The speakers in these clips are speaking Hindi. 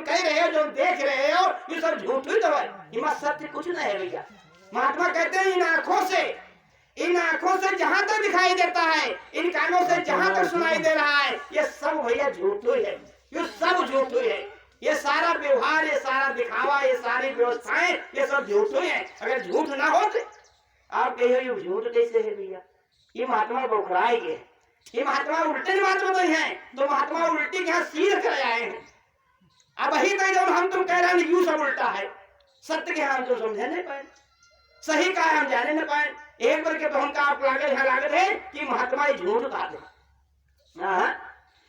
कह रहे हो, जो देख रहे हो, ये सब झूठ ही तो है, इनमें सत्य कुछ नहीं है भैया। महात्मा कहते हैं इन आंखों से जहां तक दिखाई देता है, इन कानों से जहां तक सुनाई दे रहा है, ये सब भैया झूठ ही है, ये सब झूठ ही है। ये सारा व्यवहार, ये सारा दिखावा, ये सारी व्यवस्थाएं, ये सब झूठ ही है। अगर झूठ ना हो तो आप कहिए ये झूठ कैसे है भैया? ये महात्मा बौखलाएंगे, ये महात्मा उल्टे बात बताई है, तो महात्मा उल्टी के यहाँ सीध कर आए हैं। अब वही तो जब हम तुम कह रहे हैं यूं सब उल्टा है, सत्य के हम तो समझे नहीं पाए, सही का है हम जाने न पाए। एक बार के तो हम आप लागत है कि महात्मा ये झूठ कहा थे,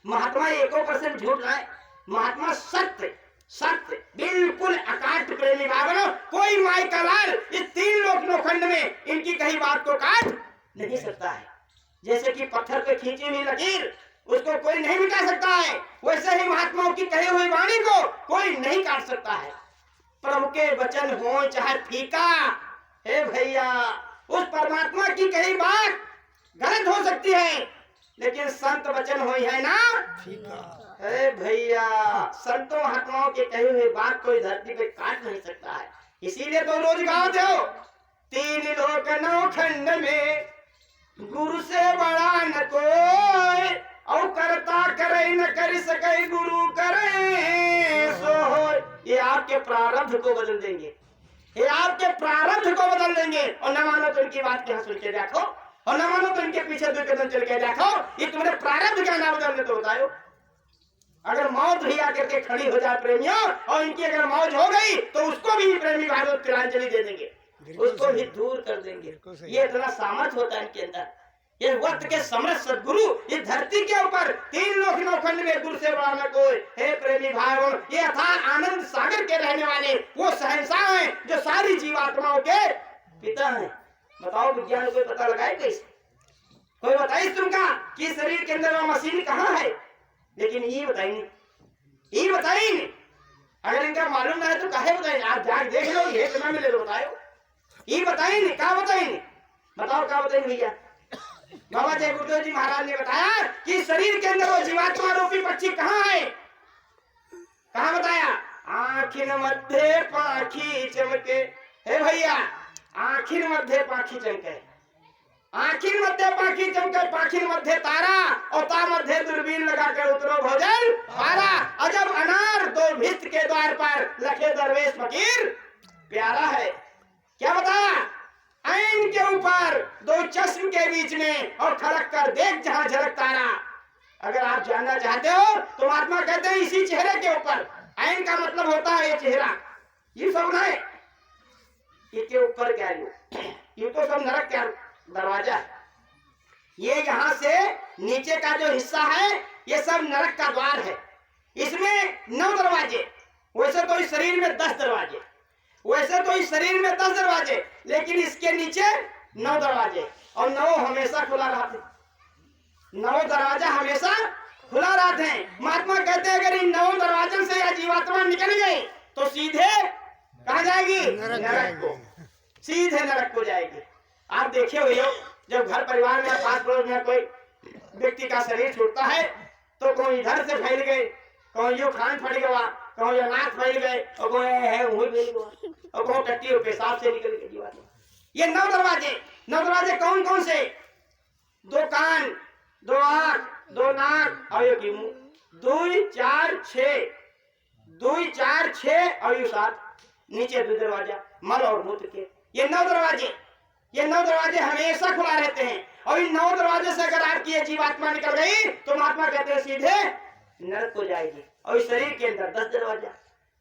महात्मा 1% झूठ है, महात्मा सत्य बिल्कुल अकाट प्रेमी भावना, कोई माई का लाल इस 3 लोक नौखंड में इनकी कही बात को काट नहीं सकता है। जैसे कि पत्थर पे खींची हुई लकीर उसको कोई नहीं मिटा सकता है, वैसे ही महात्माओं की कही हुई वाणी को कोई नहीं काट सकता है। प्रभु के वचन हो चाहे फीका, हे भैया उस परमात्मा की कही बात गलत हो सकती है, लेकिन संत वचन हो है ना फीका। हे भैया संतों महात्माओं के कही हुई बात कोई धरती पे काट नहीं सकता है। इसीलिए तो रोज गाते हो 3 लोक नौखंड में गुरु से बड़ा न कोई, और करता करे न कर सके गुरु करे सो हो। ये आपके प्रारब्ध को बदल देंगे, ये आपके प्रारब्ध को बदल देंगे। और न मानो तो इनकी बात यहाँ सुन के देखो, और न मानो तो इनके पीछे 2 कदम चल के देखो, ये तुम्हारे प्रारब्ध का नाम बदलने तो बताओ। अगर मौत भी आकर के खड़ी हो जाए प्रेमियों, और इनकी अगर मौत हो गई तो उसको भी प्रेमी भागवत तिलांजलि दे देंगे, उसको भी दूर कर देंगे। ये इतना सामर्थ होता है इनके अंदर। ये वक्त के समर्थ सदगुरु इस धरती के ऊपर 3 लोक नौखंड में गुरु से बड़ा न कोई। हे प्रेमी भाइयों, ये अथाह आनंद सागर के रहने वाले वो शहंशाह हैं जो सारी जीवात्माओं के पिता हैं। बताओ विज्ञान को पता लगाए कैसे? कोई बताइए तुमका कि शरीर के अंदर वो मशीन कहाँ है? लेकिन ये बताइए अगर इनका मालूम ना है तो काहे बताइए? आप जाके देख लो, ये कितना मिले तो बताओ। ये बताइए क्या बताइए? बताओ क्या बताइए भैया? बाबा जय गुरुदेव जी महाराज ने बताया कि शरीर के अंदर वो जीवात्मा रूपी पक्षी कहाँ है? कहाँ बताया? आखिन मध्य पाखी चमके। हे भैया आखिर मध्य पाखी चमके, आखिर मध्य पाखी चमके, पाखिर मध्य तारा, और ता मध्य दूरबीन लगाकर उतरो भोजन पारा। अजब अनार 2 भिस्त के द्वार पर लखे दरवेश फकीर प्यारा है। क्या बताया? ऐन के ऊपर 2 चश्म के बीच में, और खड़क कर देख जहां झलक तारा। अगर आप जानना चाहते हो तो महात्मा कहते हैं इसी चेहरे के ऊपर, ऐन का मतलब होता है ये चेहरा, ये सब नहीं, इसके ऊपर क्या ये तो सब नरक क्या दरवाजा है। ये यहाँ से नीचे का जो हिस्सा है ये सब नरक का द्वार है। इसमें 9 दरवाजे, वैसे तो इस शरीर में 10 दरवाजे, लेकिन इसके नीचे 9 दरवाजे, और 9 हमेशा खुला रहते, 9 दरवाजा हमेशा खुला रहते हैं। महात्मा कहते हैं अगर इन 9 दरवाजों से यह जीवात्मा निकल गई तो सीधे कहाँ जाएगी? नरक को, सीधे नरक को जाएगी। आप देखे हुए हो जब घर परिवार में पास पड़ोस में कोई व्यक्ति का शरीर छूटता है तो कोई इधर से फैल गए, कोई यो खान फट गया, कोई नाक फैल गए, और कोई है वही फैल गया, और कोई टट्टी पेशाब से निकल गई जीवात्मा। ये 9 दरवाजे कौन कौन से? 2 कान, 2 आँख, 2 नाक और 1 मुंह, 2 4 6 और 7 नीचे 2 दरवाजा मल और मूत्र के। ये 9 दरवाजे हमेशा खुला रहते हैं, और इन 9 दरवाजे से अगर आपकी ये जीवात्मा निकल गई तो महात्मा कहते हैं सीधे नरक को जाएगी। और इस शरीर के अंदर 10 दरवाजा।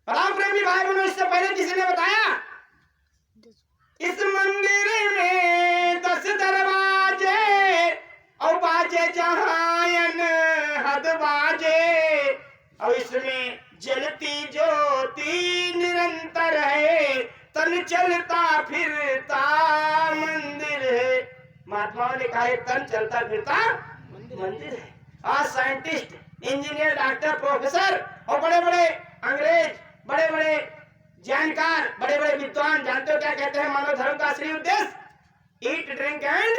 राम प्रेमी भाई बहनों, इससे पहले किसी ने बताया इस मंदिर में 10 दरवाजे, और बाजे जहायन हद बाजे, और इसमें जलती ज्योति निरंतर है, तन चलता फिरता मंदिर है। महात्माओं ने कहा तन चलता फिरता मंदिर है। आज साइंटिस्ट, इंजीनियर, डॉक्टर, प्रोफेसर और बड़े बड़े अंग्रेज, बड़े बड़े जानकार, बड़े बड़े विद्वान जानते हो क्या कहते हैं? मानव धर्म का असली उद्देश्य ईट ड्रिंक एंड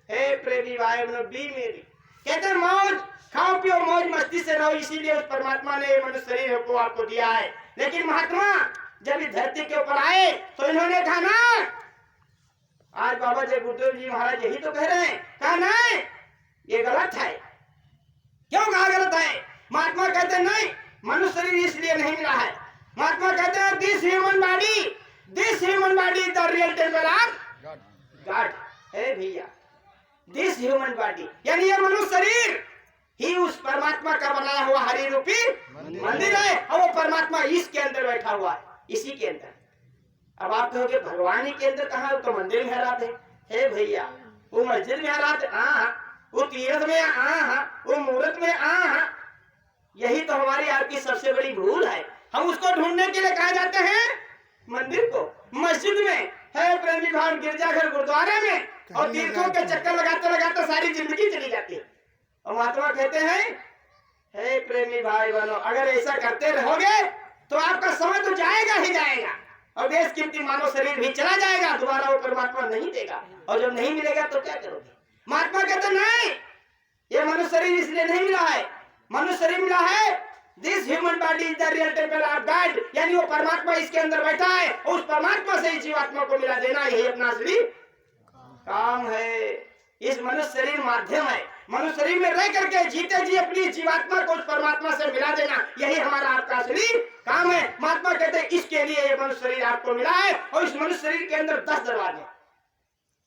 हे प्रेमी भाई बी मेरी, कहते हैं मौज खाओ पियो मौज मस्ती से रहो, इसीलिए उस परमात्मा ने मनुष्य शरीर को आपको दिया है। लेकिन महात्मा जब इस धरती के ऊपर आए तो इन्होंने कहा ना, आज बाबा जय गुरुदेव जी महाराज यही तो कह रहे हैं, कहा नहीं ये गलत है। क्यों कहा गलत है? महात्मा कहते हैं नहीं, मनुष्य शरीर इसलिए नहीं मिला है। महात्मा कहते हैं this human body the real temple of God है भैया। दिस ह्यूमन बॉडी यानी ये मनुष्य शरीर ही उस परमात्मा का बनाया हुआ हरि रूपी मंदिर है, और वो परमात्मा इसके अंदर बैठा हुआ है, इसी के अंदर। अब आप कहोगे भगवान ही के अंदर कहाँ? तो मंदिर में हालात है भैया, वो मस्जिद में हालात, वो तीर्थ में, वो मूर्त में, यही तो हमारी आपकी सबसे बड़ी भूल है। हम उसको ढूंढने के लिए कहा जाते हैं मंदिर को, मस्जिद में है प्रेमी भाव, गिरजाघर गुरुद्वारे में, और तीर्थों के चक्कर लगाते लगाते सारी जिंदगी चली जाती है। और महात्मा कहते हैं हे प्रेमी भाई बहनों, अगर ऐसा करते रहोगे तो आपका समय तो जाएगा ही जाएगा, और बेशकीमती मानव शरीर भी चला जाएगा, दोबारा वो परमात्मा नहीं देगा, और जब नहीं मिलेगा तो क्या करोगे? महात्मा कहते नहीं, ये मनुष्य शरीर इसलिए नहीं मिला है, मनुष्य शरीर मिला है this human body is the real temple of God, यानी वो परमात्मा इसके अंदर बैठा है, और उस परमात्मा से जीवात्मा को मिला देना यही अपना असली काम है। इस मनुष्य शरीर माध्यम है, मनुष्य शरीर में रह करके जीते जी अपनी जीवात्मा को उस परमात्मा से मिला देना, यही हमारा आपका असली काम है। महात्मा कहते हैं इसके लिए ये मनुष्य शरीर आपको मिला है, और इस मनुष्य शरीर के अंदर 10 दरवाजे,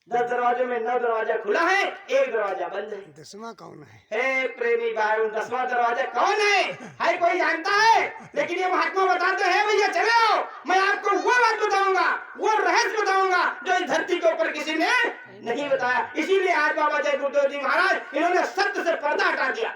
10 दरवाजों में 9 दरवाजा खुला है, 1 दरवाजा बंद है। 10वां कौन है? हे प्रेमी भाई, 10वां दरवाजा कौन है कोई जानता है? लेकिन ये महात्मा बताते हैं भैया चले आओ, मैं आपको वो बात बताऊंगा, वो रहस्य बताऊंगा जो इस धरती के ऊपर किसी ने नहीं बताया। इसीलिए आज बाबा जय गुरुदेव जी महाराज इन्होंने सत्य से पर्दा हटा दिया,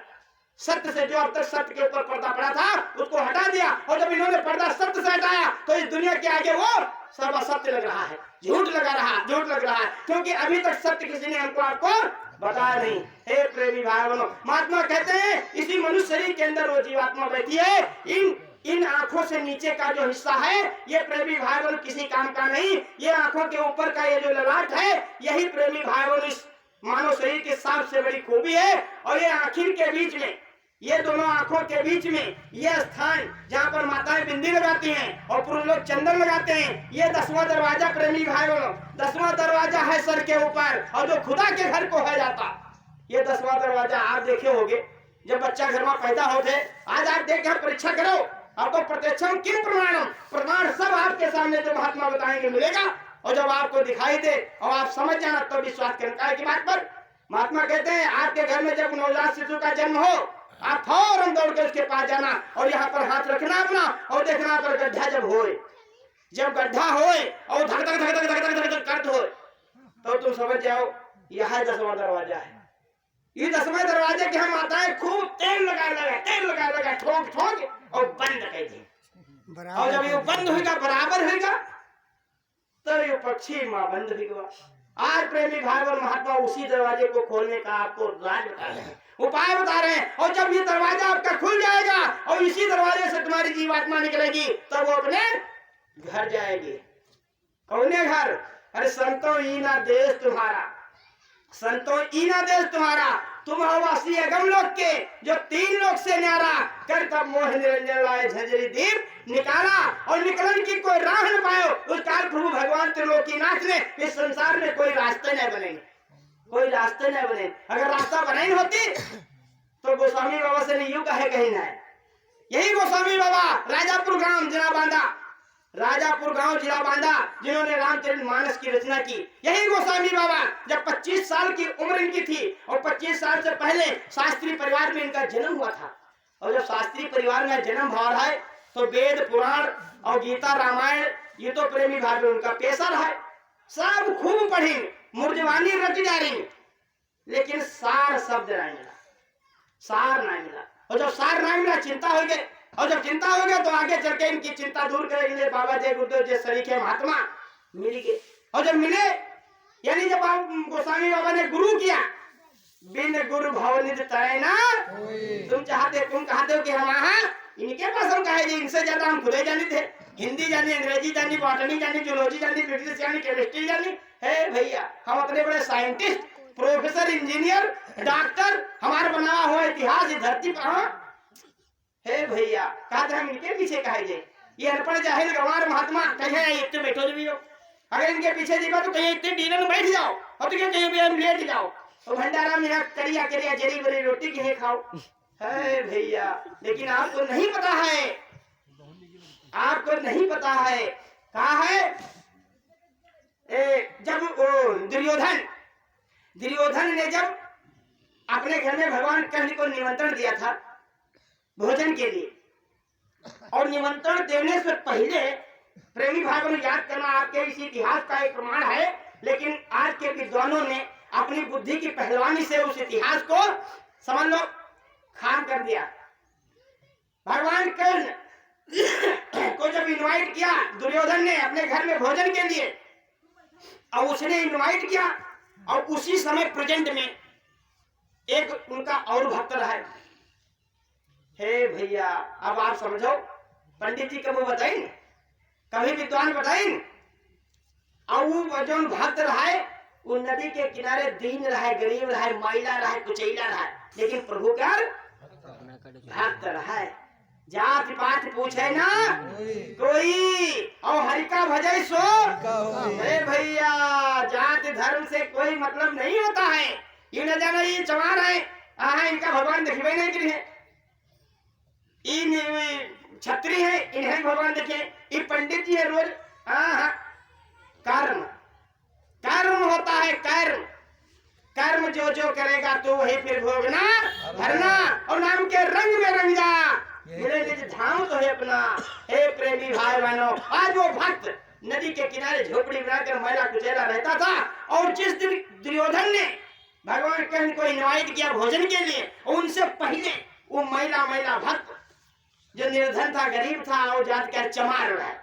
सत्य से जो अब तक सत्य के ऊपर पर्दा पड़ा था उसको हटा दिया, और जब इन्होंने पर्दा सत्य से हटाया तो इस दुनिया के आगे वो सब असत्य लग रहा है, झूठ लग रहा है, क्योंकि अभी तक सत्य किसी ने हमको आपको बताया नहीं। हे प्रेमी भाई बहनों, महात्मा कहते हैं इसी मनुष्य शरीर के अंदर वो जीवात्मा बैठी है। इन आंखों से नीचे का जो हिस्सा है ये प्रेमी भाई बहनों किसी काम का नहीं, ये आंखों के ऊपर का ये जो ललाट है यही प्रेमी भाई बहनों इस मानव शरीर की सबसे बड़ी खूबी है। और ये आखिर के बीच में, ये दोनों आंखों के बीच में यह स्थान जहाँ पर माताएं बिंदी लगाती हैं और पुरुष लोग चंदन लगाते हैं, ये 10वां दरवाजा प्रेमी भाई बहनों, 10वां दरवाजा है सर के ऊपर, और जो खुदा के घर को है जाता, ये 10वां दरवाजा आप देखे होंगे जब बच्चा घर में पैदा होते। आज आप देख कर परीक्षा करो, आपको प्रत्यक्षम किन प्रमाणम, प्रमाण सब आपके सामने जो महात्मा बताएंगे मिलेगा, और जब आपको दिखाई दे और आप समझ जाना तो विश्वास करना की बात पर। महात्मा कहते हैं आपके घर में जब नवजात शिशु का जन्म हो, आप फौरन दौड़ के उसके पास जाना और यहाँ पर हाथ रखना अपना, और देखना पर गड्ढा जब गड्ढा होए और धक धक धक धक धक धक करत हो तो तुम समझ जाओ यह 10वां दरवाजा है। ये 10वें दरवाजे के हम माताएं खूब तेल लगा ठोक और बंद कर दी, और जब ये बंद होगा बराबर होगा तो ये पक्षी माँ बंद भी हुआ। आज प्रेमी भाई और महात्मा उसी दरवाजे को खोलने का आपको राज बता रहे हैं, उपाय बता रहे हैं। और जब ये दरवाजा आपका खुल जाएगा और इसी दरवाजे से तुम्हारी जीवात्मा निकलेगी तब वो अपने घर जाएगी। कौने घर? अरे संतो ईना देश तुम्हारा, संतो ईना देश तुम्हारा, तुम हो वासी अगम लोक के जो 3 लोक से न्यारा कर तब मोह निरंजन लाए झंझरी दीप निकाला, और निकलन की कोई राह न पायो उस काल प्रभु भगवान त्रिलोकीनाथ ने इस संसार में कोई रास्ते नहीं बनेंगे, कोई रास्ते नहीं बने। अगर रास्ता बनाई होती तो गोस्वामी बाबा से नहीं यूं कहीं ना है। यही गोस्वामी बाबा राजापुर गांव जिला बांदा जिन्होंने रामचरितमानस की रचना की, यही गोस्वामी बाबा जब 25 साल की उम्र इनकी थी और 25 साल से पहले शास्त्रीय परिवार में इनका जन्म हुआ था। और जब शास्त्रीय परिवार में जन्म हुआ है तो वेद पुराण और गीता रामायण ये तो प्रेमी भाई उनका पेशा रहा है, सब खूब पढ़ी, मुर्जवानी रच जा रही, लेकिन सार शब्द नहीं मिला, सार नहीं मिला। और जब सार नहीं मिला चिंता हो गई, और जब चिंता हो गया तो आगे चल के इनकी चिंता दूर करेंगे बाबा जय गुरुदेव जय सरीखे महात्मा मिल गए। और जब मिले यानी जब गोस्वामी बाबा ने गुरु किया, बिन गुरु भवनिधि तैना, तुम कहते हो कि हम इनके पास हम कहे, इनसे ज्यादा हम खुद ही जानी थे, हिंदी जानी, अंग्रेजी जानी, बॉटनी जानी, जूलॉजी जानी, फिजिक्स जानी, केमिस्ट्री जानी। है भैया हम अपने बड़े साइंटिस्ट प्रोफेसर, इंजीनियर, डॉक्टर, हमारा बना हुआ इतिहास इस धरती पर। हाँ हे भैया, कहते हम इनके पीछे कहे जाए, ये अनपढ़ जाहिल गंवार महात्मा कहे इतने बैठो भी हो, अगर इनके पीछे देखो तो कहीं इतने डिनर में बैठ जाओ और तो क्या कहीं भी हम लेट जाओ तो भंडारा में यहाँ करिया करिया जरी बरी रोटी की खाओ। है भैया, लेकिन आपको नहीं पता है, आपको नहीं पता है कहा है जब वो दुर्योधन ने जब अपने घर में भगवान कृष्ण को निमंत्रण दिया था भोजन के लिए, और निमंत्रण देने से पहले प्रेमी भाइयों ने याद करना, आपके इस इतिहास का एक प्रमाण है, लेकिन आज के विद्वानों ने अपनी बुद्धि की पहलवानी से उस इतिहास को समझ लो खाम कर दिया। भगवान कृष्ण को जब इनवाइट किया दुर्योधन ने अपने घर में भोजन के लिए, और उसने इनवाइट किया, और उसी समय प्रेजेंट में एक उनका और भक्त रहा है। हे भैया, अब आप समझो, पंडित जी कब बताइन, कभी विद्वान बताइन, और वो जो भक्त रहा है वो नदी के किनारे दीन रहा है, गरीब रहा है, मैला रहा है, कुचैला रहा है, लेकिन प्रभु का भक्त रहा है। जात पात पूछे ना कोई, और हरि का भजय सो। अरे भैया, जात धर्म से कोई मतलब नहीं होता है। ये न जाना ये चमार है, इनका भगवान दिखवे नहीं करी है, इन छत्री है, इन्हें भगवान देखे, ये पंडित जी है रोज। कर्म कर्म होता है, कर्म कर्म जो जो करेगा तो वही फिर भोगना भरना, और नाम के रंग में रंग जा, मेरे निज धाम तो है अपना। हे प्रेमी भाई बहनों, आज वो भक्त नदी के किनारे झोपड़ी बनाकर मैला कुचैला रहता था, और जिस दिन दुर्योधन ने भगवान कृष्ण को इनवाइट किया भोजन के लिए, उनसे पहले वो मैला मैला भक्त जो निर्धन था, गरीब था, और जात का चमार रहा है,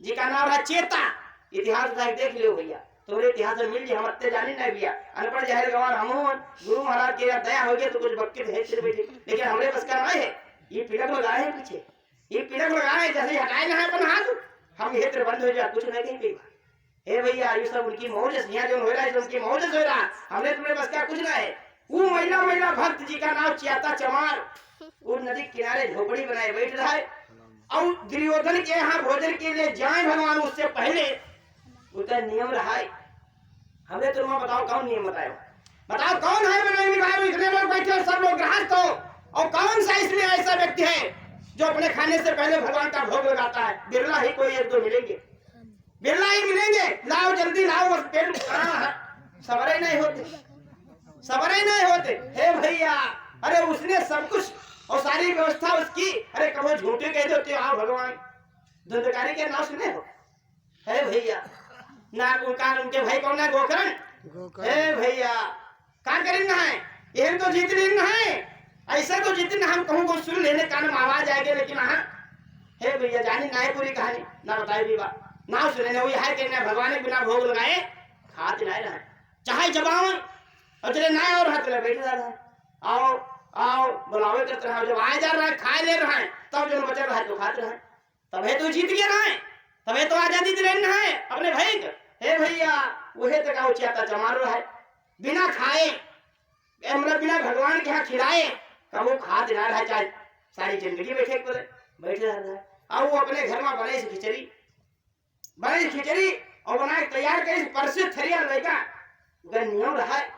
जिसका नाम है चेता। इतिहास देख लो भैया, तोरे इतिहास में मिल जी, हम अत्ते जानी नहीं भैया, अनपढ़ जाहिल गंवार हम गुरु महाराज की दया हो गई तो कुछ बक्के है सिर बैठे, लेकिन हमरे बस का नहीं है। ये पिलक लगाए हैं पीछे, ये पिलक लगाए जैसे हटाए ना है अपन हाथ, हम हेत्र बंद हो जाए, कुछ नहीं कहीं। हे भैया, ये सब उनकी मौज यहाँ जो हो रहा है, उनकी मौज हो रहा, हमने तुम्हें बस का कुछ ना है। वो महिला महिला भक्त जी का नाम चेता चमार, वो नदी किनारे झोपड़ी बनाए बैठ रहा है, और दुर्योधन के यहाँ भोजन के लिए जाए भगवान, उससे पहले उसका नियम रहा है। हमने तुम्हें बताओ कौन नियम बताओ, बताओ कौन है? इतने लोग बैठे, सब लोग ग्राहक हो, और कौन सा इसमें ऐसा व्यक्ति है जो अपने खाने से पहले भगवान का भोग लगाता है? बिरला ही कोई एक दो मिलेंगे, बिरला ही मिलेंगे। लाओ जल्दी लाओ, बस पेट सवरे नहीं होते, सवरे नहीं होते। हे भैया, अरे उसने सब कुछ और सारी व्यवस्था उसकी, अरे कहो झूठे कह देते हो, आओ भगवान धुंधकारी के नाम सुने हो? हे भैया, ना उनके भाई कौन है गोकर्ण, हे भैया क्या करें ना है, ये तो जीत लेना है, ऐसा तो जितने हम कहूँ को सुन लेने का नाम आवाज आएगी, लेकिन हाँ हे भैया जानी ना है पूरी कहानी, ना बताए भी बात ना सुने ना, वही है कि ना भगवान ने बिना भोग लगाए खाते नहीं रहे, चाहे जबाओ और चले ना और हाथ ले बैठ जा रहा है, आओ आओ बुलावे करते रहे, जब आए जा रहा है खाए ले रहा है, तब जो बचा रहा है तो खाते रहे, तब तो जीत गया रहा है, तब तो आजादी दे रहे है अपने भाई को। हे भैया, वही तक आओ चेता चमार रहा है, बिना खाए मतलब बिना भगवान के यहाँ खिलाए कब वो खा दिला रहा है, चाहे सारी जिंदगी बैठे बैठे रहा है। और वो अपने घर में बने से खिचड़ी और बनाए तैयार करे परसे थरिया लेगा, नियम रहा है,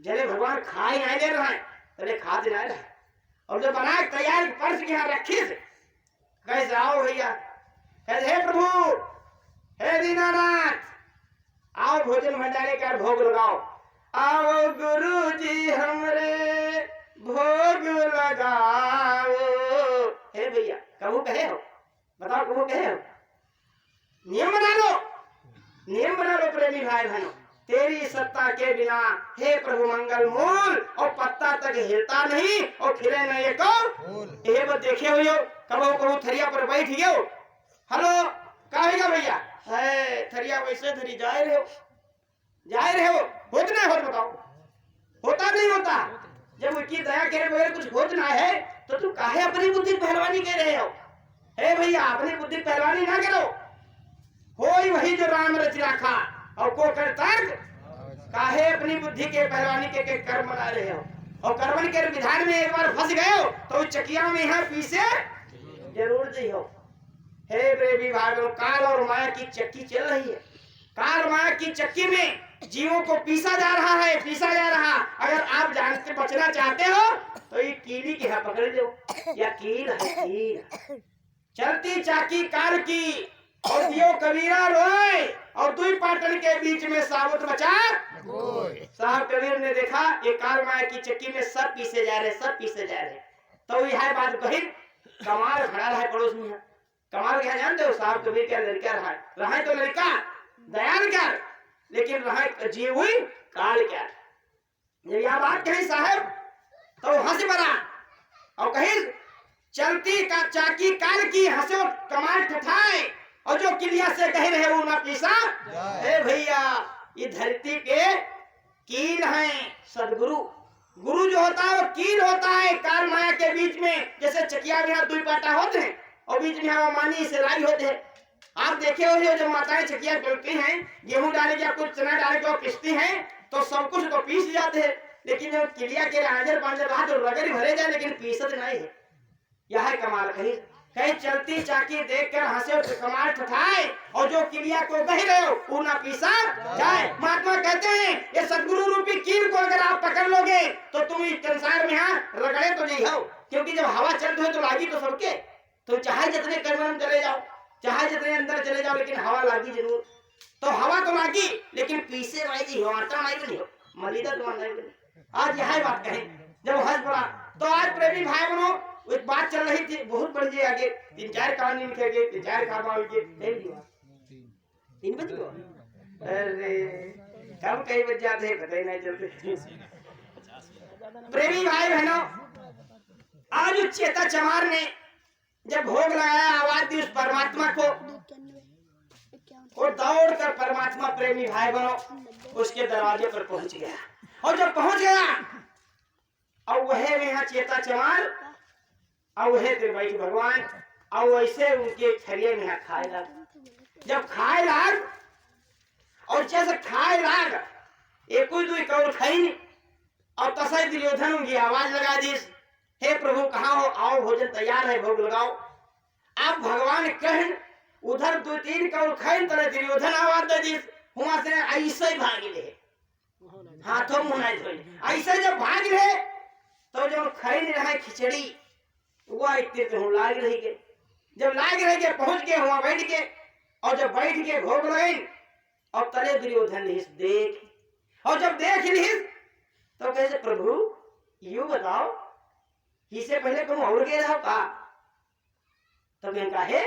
जले भगवान खाए आए ले रहा है तले खा दिला रहा है, और जो बनाए तैयार परस के यहाँ रखी से कैसे आओ भैया, कैसे हे प्रभु, हे दीनानाथ, आओ भोजन भंडारे का भोग लगाओ, आओ गुरु जी हमरे भोग लगाओ। हे भैया, कबू कहे हो, बताओ कबू कहे हो? नियम बना लो, नियम बना लो प्रेमी भाई बहनों, तेरी सत्ता के बिना हे प्रभु मंगल मूल, और पत्ता तक हिलता नहीं और खिले नहीं एक ये बस देखे हुए हो, कबू कबू थरिया पर बैठ गए, हेलो कहेगा भैया, है थरिया वैसे धरी जाए रहे हो, जाए रहे हो, होता नहीं होता, बताओ होता नहीं होता, जब उसकी दया करे बगैर कुछ होता है तो तुम काहे अपनी बुद्धि पहलवानी कह रहे हो? हे भैया, अपनी बुद्धि पहलवानी ना करो, होई वही जो राम रच रखा, और को कर तर्क काहे अपनी बुद्धि के पहलवानी के कर्म बना रहे हो, और कर्मन के विधान में एक बार फंस गए हो तो चकिया में यहाँ पीछे जरूर दी हो। हे प्रेमी भाइयों, काल और माया की चक्की चल रही है। काल माया की चक्की में जीवों को पीसा जा रहा है, पीसा जा रहा। अगर आप जानते बचना चाहते हो तो ये कीली की है पकड़ लो, या कील है कील। चलती चाकी काल की और दियो कबीरा रोए, और दुई पाटन के बीच में साबुत बचा। साहब कबीर ने देखा ये काल माया की चक्की में सब पीसे जा रहे, सब पीसे जा रहे। तो यह बात कही, कमाल खड़ा रहा पड़ोस में। कमाल क्या जानते हो? साहब कबीर क्या लड़का रहा तो लड़का दयाल क्या, लेकिन रहा जी हुई काल क्या। जब यह बात कही साहब तो हंस पड़ा और कही चलती का चाकी काल की हंसो कमाल ठठाए, और जो किलिया से कह रहे वो ना पीसा। हे भैया, ये धरती के कील हैं सदगुरु। गुरु जो होता है वो कील होता है काल माया के बीच में। जैसे चकिया में दुई पाटा होते हैं और बीच में वो मानी से लाई होते हैं। आप देखे हो जब माताएं चकिया चलती हैं, गेहूं डाले या कुछ चना डाले को पीसती हैं तो सब कुछ तो पीस जाते हैं, लेकिन जब किलिया के आंजर पांजर रहा तो रगड़ भरे जाए, लेकिन पीसत नहीं है। यह है कमाल। कहीं चलती चाकी देखकर हंसे कमाल ठठाए, और जो किलिया को कह रहे हो वो ना पीसा जाए। महात्मा कहते हैं ये सदगुरु रूपी कील को अगर आप पकड़ लोगे तो तुम इस संसार में यहाँ रगड़े तो नहीं हो, क्योंकि जब हवा चलती हो तो लागी तो सबके। तो चाहे जितने कर्म में चले जाओ, चाहे जितने अंदर चले जाओ, लेकिन हवा लागी जरूर। तो हवा तो लागी, लेकिन पीसे नहीं हो, आटा नहीं हो, मलिदा तो नहीं। आज यह बात कहे जब हंस पड़ा। तो आज प्रेमी भाई बहनों एक बात चल रही थी बहुत बड़ी, आगे 3-4 कहानी लिखे गए, 3-4 कहानी के 3 बज गए। अरे कब कई बज जाते हैं पता ही नहीं चलते। प्रेमी भाई बहनों, आज चेता चमार ने जब भोग लगाया, आवाज दी उस परमात्मा को, वो दौड़ कर परमात्मा प्रेमी भाई बहनों उसके दरवाजे पर पहुंच गया। और जब पहुंच गया और वह यहाँ चेता चमार और वह त्रिवैठ भगवान, और वैसे उनके थरिये में खाए लग। जब खाए लाग और जैसे खाए लाग एक दुई कौर खाई, और तसई दुर्योधन उनकी आवाज लगा दी, हे प्रभु कहाँ हो, आओ भोजन तैयार है, भोग लगाओ। आप भगवान कह उधर 2-3 कौर खाई, तरह दुर्योधन आवाज दे दी, वहां से ऐसे ही भाग रहे, हाथों मुंह नहीं धोए। ऐसे जब भाग रहे तो जो खाई नहीं रहा खिचड़ी वो इतने तो लाग रही के। जब लाग रही के पहुंच के वहां बैठ के, और जब बैठ के भोग लगाई और तले दुर्योधन देख, और जब देख ली तो कैसे प्रभु यू बताओ इससे पहले तुम और गए रहो का? तो कहन काहे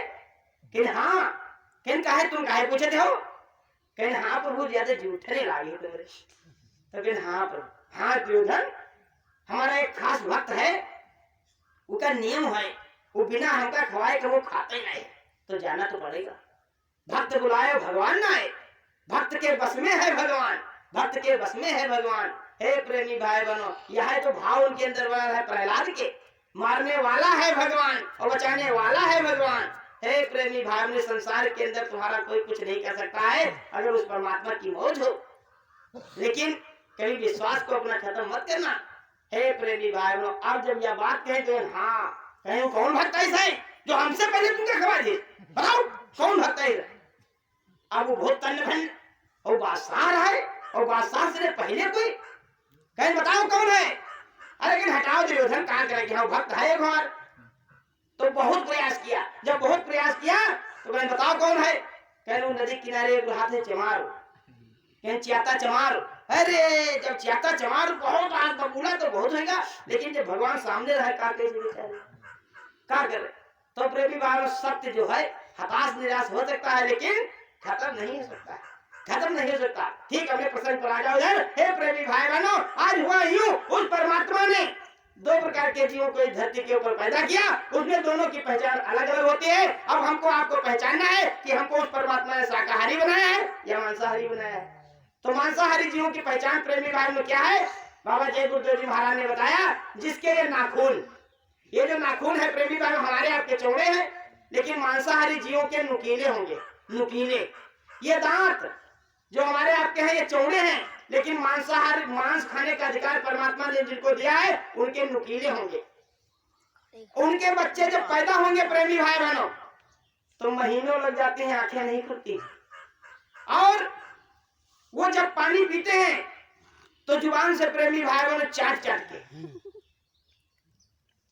काहे तुम काहे पूछते हो? कहन हाँ प्रभु ज्यादा जूठने लागे तुम्हारे। तो कहन हाँ प्रभु, हाँ दुर्योधन हमारा एक खास भक्त है, उसका नियम है वो बिना हमका खवाए के वो खाते नहीं, तो जाना तो पड़ेगा। भक्त बुलाए भगवान ना आए, भक्त के बस में है भगवान, भक्त के बस में है भगवान। हे प्रेमी भाई बनो, यह तो भाव उनके अंदर बना है प्रहलाद के, मारने वाला है भगवान और बचाने वाला है भगवान। हे प्रेमी भाई बनो, संसार के अंदर तुम्हारा कोई कुछ नहीं कर सकता है अगर उस परमात्मा की मौज हो, लेकिन कभी विश्वास को अपना खत्म मत करना। हे प्रेमी भाई बनो, अब जब यह बात कहे तो हाँ कहीं कौन भक्त ऐसा है जो हमसे पहले तुमको खवा दे, बताओ कौन भक्त है? अब वो बहुत तन भन और बादशाह है, और बादशाह से पहले कोई कहीं बताओ कौन है? अरे लेकिन हटाओ दुर्योधन, कहाँ करेंगे, हाँ भक्त है एक बार। तो बहुत प्रयास किया, जब बहुत प्रयास किया तो कहीं बताओ कौन है? कहीं नदी किनारे एक हाथ है चमार, कहीं चियाता चमार। अरे जब चियाता चमार बहुत आग बबूला तो बहुत होगा, लेकिन जब भगवान सामने रहे का कैसे बेचारे क्या करे? तो प्रेमी भाई सत्य जो है हताश निराश हो सकता है, लेकिन खत्म नहीं हो सकता है, खत्म नहीं हो सकता। ठीक, अपने प्रसंग पर आ जाओ यार। हे प्रेमी भाई बहनों, आज हुआ यूं, उस परमात्मा ने 2 प्रकार के जीवों को इस धरती के ऊपर पैदा किया, उसमें दोनों की पहचान अलग अलग होती है। अब हमको आपको पहचानना है कि हमको उस परमात्मा ने शाकाहारी बनाया है या मांसाहारी बनाया है। तो मांसाहारी जीवों की पहचान प्रेमी भाई में क्या है? बाबा जय गुरुदेव जी महाराज ने बताया, जिसके ये नाखून, ये जो नाखून है प्रेमी भाई हमारे आपके चौड़े हैं, लेकिन मांसाहारी जीवों के नुकीले होंगे, नुकीले। ये दांत जो हमारे आपके हैं ये चौड़े हैं, लेकिन मांसाहारी मांस खाने का अधिकार परमात्मा ने जिनको दिया है उनके नुकीले होंगे। उनके बच्चे जब पैदा होंगे प्रेमी भाई बहनों तो महीनों लग जाते हैं, आंखें नहीं खुलती। और वो जब पानी पीते हैं तो जुबान से प्रेमी भाई बहनों चाट चाट के,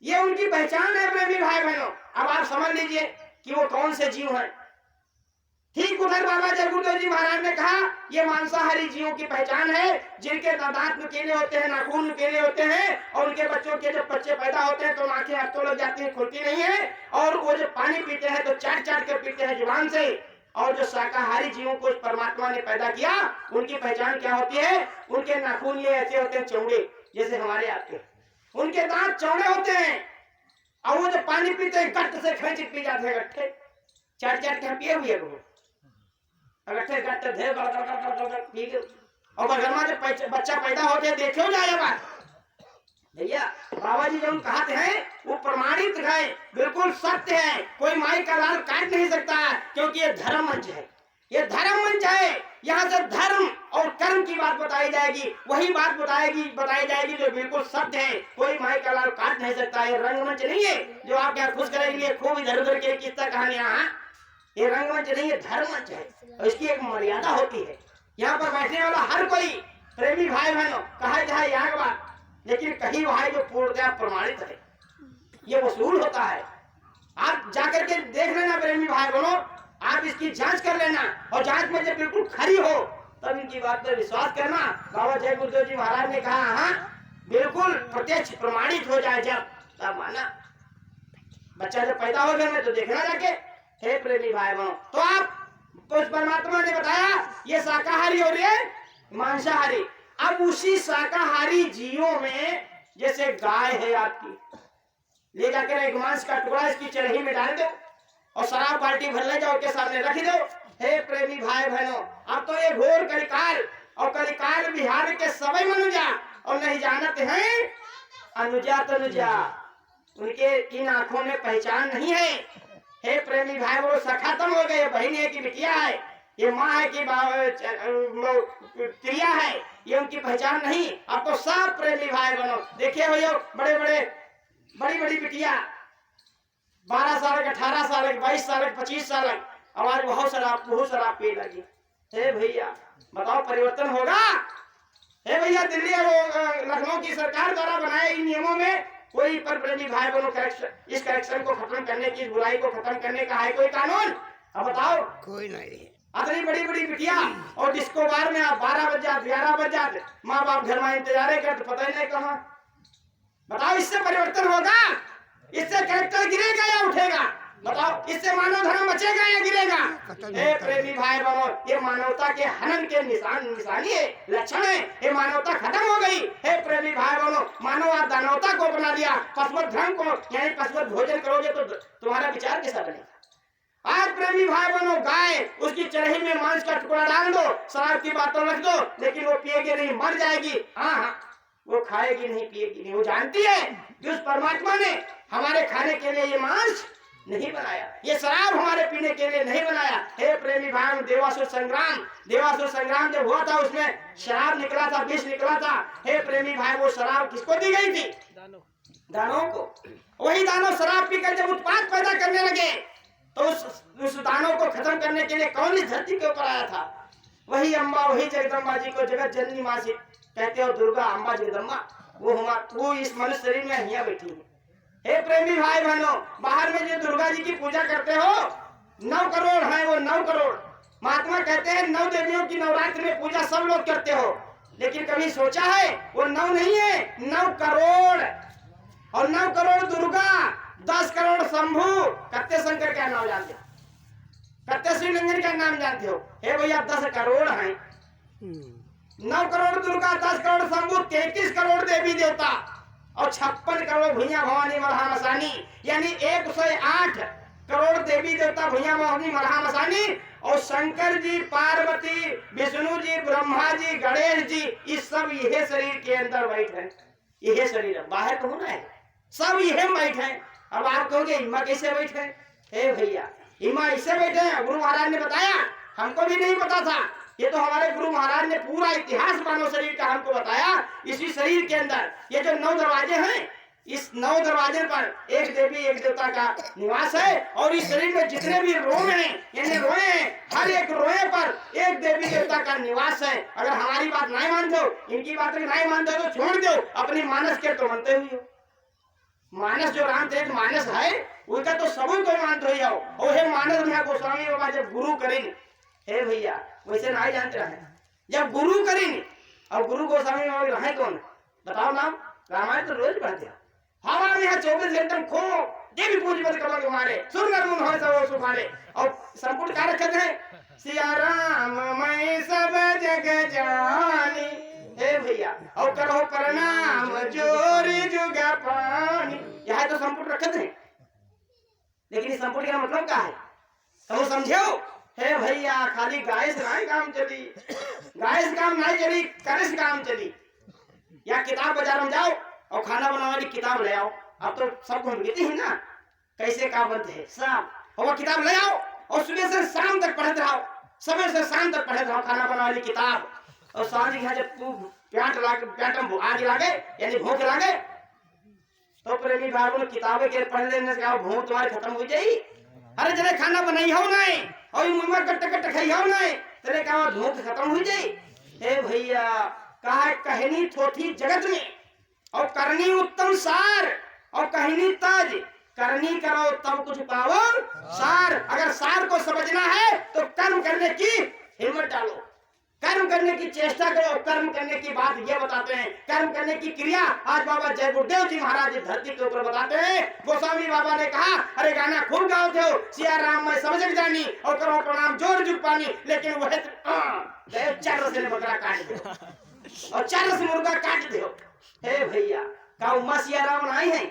ये उनकी पहचान है प्रेमी भाई बहनों। अब आप समझ लीजिए कि वो कौन से जीव हैं। ठीक उधर बाबा जगुरुदेव जी महाराज ने कहा ये मांसाहारी जीवों की पहचान है, जिनके दांत नुकीले होते हैं, नाखून नुकीले होते हैं, और उनके बच्चों के जब बच्चे पैदा होते हैं तो आंखें अब तो लग जाती हैं, खुलती नहीं है, और वो जब पानी पीते हैं तो चाट चाट कर पीते हैं जुबान से। और जो शाकाहारी जीवों को परमात्मा ने पैदा किया उनकी पहचान क्या होती है, उनके नाखून ये ऐसे होते हैं चौड़े, जैसे हमारे आपके, उनके दांत चौड़े होते हैं, और वो जब पानी पीते हैं गट्ट से खींच पी जाते हैं, गट्ठे चाट चाट के पिए हुए अगट्ठे गट्टे ढेर और बगरमा जब बच्चा पैदा होते देखो जाए बात भैया। बाबा जी जो कहते हैं वो प्रमाणित है, बिल्कुल सत्य है, कोई माई का लाल काट नहीं सकता, क्योंकि ये धर्म मंच है, ये धर्म मंच है। यहाँ से धर्म और कर्म की बात बताई जाएगी, वही बात बताई जाएगी जो बिल्कुल सत्य है, कोई माई का लाल काट नहीं सकता। ये रंगमंच नहीं है जो आप यहाँ खुश करेंगे खूब इधर उधर के किस्सा कहानियां, ये रंगमंच नहीं है, धर्ममंच है, और इसकी एक मर्यादा होती है। यहाँ पर बैठने वाला हर कोई प्रेमी भाई बहनों कहा चाहे यहाँ का बात, लेकिन कहीं भाई जो पूर्णतः प्रमाणित है ये वसूल होता है। आप जाकर के देख लेना प्रेमी भाई बहनों, आप इसकी जांच कर लेना, और जांच में जब बिल्कुल खरी हो तब इनकी बात पर विश्वास करना। बाबा जय गुरुदेव जी महाराज ने कहा हाँ बिल्कुल प्रत्यक्ष प्रमाणित हो जाए जब तब माना। बच्चा जब पैदा हो गया मैं तो देखना जाके, हे प्रेमी भाई बहनों, तो आप उस परमात्मा ने बताया ये शाकाहारी और ये मांसाहारी। अब उसी शाकाहारी जीवों में जैसे गाय है आपकी, ले जाकर एक मांस का टुकड़ा इसकी चरही में डाल दो और शराब बाल्टी भर ले जाओ के सामने रख दो। हे प्रेमी भाई बहनों, अब तो ये घोर कलिकाल, और कलिकाल बिहार के सभी मनुजा और नहीं जानते हैं अनुजा तनुजा, उनके इन आंखों में पहचान नहीं है। हे प्रेमी भाई वो खत्म हो गए, बहन है कि बिटिया है, ये माँ है कि क्रिया है, ये उनकी पहचान नहीं। अब तो सब प्रेमी भाई बनो देखिए हो बड़े बड़े बड़ी बड़ी बिटिया 12 साल 18 साल 22 साल 25 साल अब आज बहुत शराब पी लगी। हे भैया बताओ परिवर्तन होगा? हे भैया दिल्ली और लखनऊ की सरकार द्वारा बनाए इन नियमों में कोई पर प्रेमी भाई बहनों इस करेक्शन को खत्म करने की, इस बुराई को खत्म करने का है कोई कानून? अब बताओ कोई नहीं। इतनी बड़ी बड़ी बिटिया और डिस्को बार में आप 12 बज जाते 11 बज जाते, माँ बाप घर में इंतजार करते, पता ही नहीं कहाँ। बताओ इससे परिवर्तन होगा? इससे करेक्टर गिरेगा या उठेगा? बताओ इससे मानव धर्म बचेगा या गिरेगा? हे प्रेमी भाई बहनों, ये मानवता के हनन के निशानी है, लक्षण है। ये मानवता खत्म हो गई। हे प्रेमी भाई बहनों, मानव दानवता को अपना लिया, पशुवत धर्म को, यानी पशुवत भोजन करोगे तो तुम्हारा विचार कैसा बनेगा? आज प्रेमी भाई बहनों गाय उसकी चरही में मांस का टुकड़ा डाल दो, शराब की बातों रख दो, लेकिन वो पिएगी नहीं, मर जाएगी। हाँ वो खाएगी नहीं, पिएगी नहीं। वो जानती है कि उस परमात्मा ने हमारे खाने के लिए ये मांस नहीं बनाया, ये शराब हमारे पीने के लिए नहीं बनाया। हे प्रेमी भाई, देवासुर संग्राम जब हुआ था उसमें शराब निकला था, विष निकला था। हे प्रेमी भाई, वो शराब किसको दी गई थी? दानों को। वही दानव शराब पीकर जब उत्पात पैदा करने लगे तो उस दानों को खत्म करने के लिए कौन इस धरती के ऊपर आया था? वही अम्बा, वही जगदम्बा जी को जगत जननी माँ से कहते हो, दुर्गा अम्बा जगदम्बा, वो इस मनुष्य शरीर में यहाँ बैठी है। हे प्रेमी भाई बहनों, बाहर में जो दुर्गा जी की पूजा करते हो 9 करोड़ है, वो 9 करोड़। महात्मा कहते हैं 9 देवियों की नवरात्रि में पूजा सब लोग करते हो, लेकिन कभी सोचा है वो 9 नहीं है, 9 करोड़। और 9 करोड़ दुर्गा, 10 करोड़ शंभू। कत्ते शंकर का नाम जानते हो? कत्ते श्रीलिंगन का नाम जानते हो? हे भैया 10 करोड़ है। 9 करोड़ दुर्गा, 10 करोड़ शंभू, 33 करोड़ देवी देवता और 56 करोड़ भुइया भवानी मल्हा मसानी, यानी 108 करोड़ देवी देवता भुइया भवानी मल्हा मसानी। और शंकर जी, पार्वती, विष्णु जी, ब्रह्मा जी, गणेश जी, इस सब यह शरीर के अंदर बैठे हैं। यह शरीर बाहर तो होना है, सब यह बैठे हैं। अब आप कहोगे इमा कैसे बैठे? हे भैया इमा इससे बैठे हैं, गुरु महाराज ने बताया, हमको भी नहीं पता था। ये तो हमारे गुरु महाराज ने पूरा इतिहास मानव शरीर का हमको बताया। इसी शरीर के अंदर ये जो 9 दरवाजे हैं, इस 9 दरवाजे पर एक देवी एक देवता का निवास है। और इस शरीर में जितने भी रोए हैं, यानी रोए हैं, हर एक रोए पर एक देवी देवता का निवास है। अगर हमारी बात नहीं मानते हो, इनकी बात नहीं मानते हो तो छोड़ दो, अपनी मानस के तो मानते हुए हो। मानस जो रामचरित मानस है उनका तो सबू को मानते हो जाओ। और हे मानस में गोस्वामी बाबा जब गुरु करेंगे, हे भैया वैसे नहीं जानते रहे, जब गुरु करेंगे। और गुरु गोस्वामी बाबा रहे कौन बताओ नाम? रामायण तो रोज पढ़ते हैं, हवा में 24 घंटे खो देवी पूज मत करो तुम्हारे सुर गुण हो सब सुखारे। और संपूर्ण क्या रखते हैं? सिया राम मैं सब जग जानी, हे भैया और करो प्रणाम जोरी जुग पानी। यह तो संपूर्ण रखते हैं, लेकिन इस संपूर्ण का मतलब क्या है तो समझो। हे भैया खाली गाय से नहीं काम चली, गाय से काम नहीं चली, करे से काम चली। या किताब बाजार में जाओ और खाना बनाने वाली किताब ले आओ। अब तो सब मिलते हैं ना कैसे का बनते हैं सब, और किताब ले आओ और सुबह से शाम तक पढ़ते रहो, सुबह से शाम तक पढ़ते रहो खाना बनाने वाली किताब। और सांझ यहाँ जब तू प्याट आग लागे यानी भूख लागे तो प्रेमी भाई किताबें के पढ़ लेने से भूख तुम्हारी खत्म हो जाएगी। अरे जरे खाना बनाई हो नहीं और मुंह कट कट खाई हो नहीं तेरे का भूख खत्म हो जाए। हे भैया कहा कहनी थोथी जगत में और करनी उत्तम सार, और कहनी ताज करनी करो तब कुछ पाओ सार। अगर सार को समझना है तो कर्म करने की हिम्मत डालो, कर्म करने की चेष्टा करो। कर्म करने की बात ये बताते हैं, कर्म करने की क्रिया आज बाबा जय गुरुदेव जी महाराज धरती के ऊपर बताते हैं। गोस्वामी बाबा ने कहा अरे गाना खूब गाओ थे, सिया राम मैं समझ जानी और करो प्रणाम जोर जुग पानी। लेकिन वह 4 रस ने बकरा काट दो और 4 रस मुर्गा काट दो। हे भैया का उम्मा सिया राम नहीं है,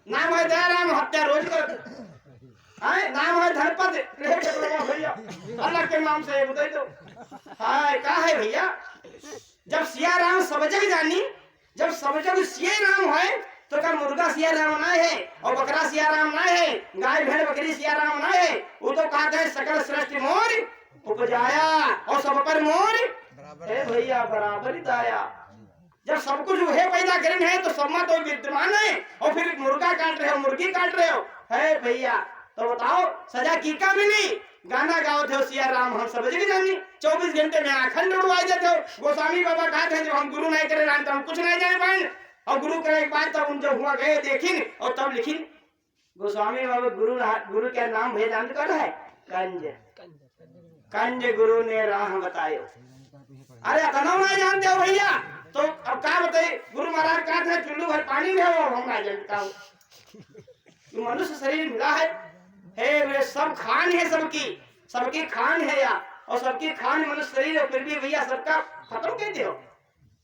नाम है दयाराम हत्या रोज कर, नाम है धनपत भैया अल्लाह के नाम से बताई दो। हाय का है भैया जब सिया राम सब जग जानी, जब सब जग सिया राम है तो क्या मुर्गा सिया राम ना है और बकरा सिया राम ना है, गाय भेड़ बकरी सिया राम ना है। वो तो कहते हैं सकल सृष्टि मोर उपजाया और सब पर मोर हे भैया बराबर दाया। जब सब कुछ वह पैदा करें है तो सब तो विद्यमान है और फिर मुर्गा काट रहे हो मुर्गी काट रहे हो। है भैया तो बताओ सजा की का मिली? गाना गाओ थे सिया राम हम सब जग जानी, 24 घंटे में अखंड उड़वाई देते हो। गोस्वामी बाबा कहते हैं जब हम गुरु नहीं करे राम तो हम कुछ नहीं जाने पाए, और गुरु करे एक बात तब उन जो हुआ गए देखिन और तब लिखिन। गोस्वामी बाबा गुरु क्या नाम भैया जानते कर है? कंज, कंज गुरु ने राह बतायो। अरे अतना नहीं जानते हो भैया तो अब क्या बताइए? गुरु महाराज कहते हैं चुल्लू भर पानी में हो हम नहीं जानता हूँ। मनुष्य शरीर मिला है, हे वे सब खान है, सबकी खान है या और सबकी खान मनुष्य शरीर है, फिर भी भैया सबका खत्म कहते हो।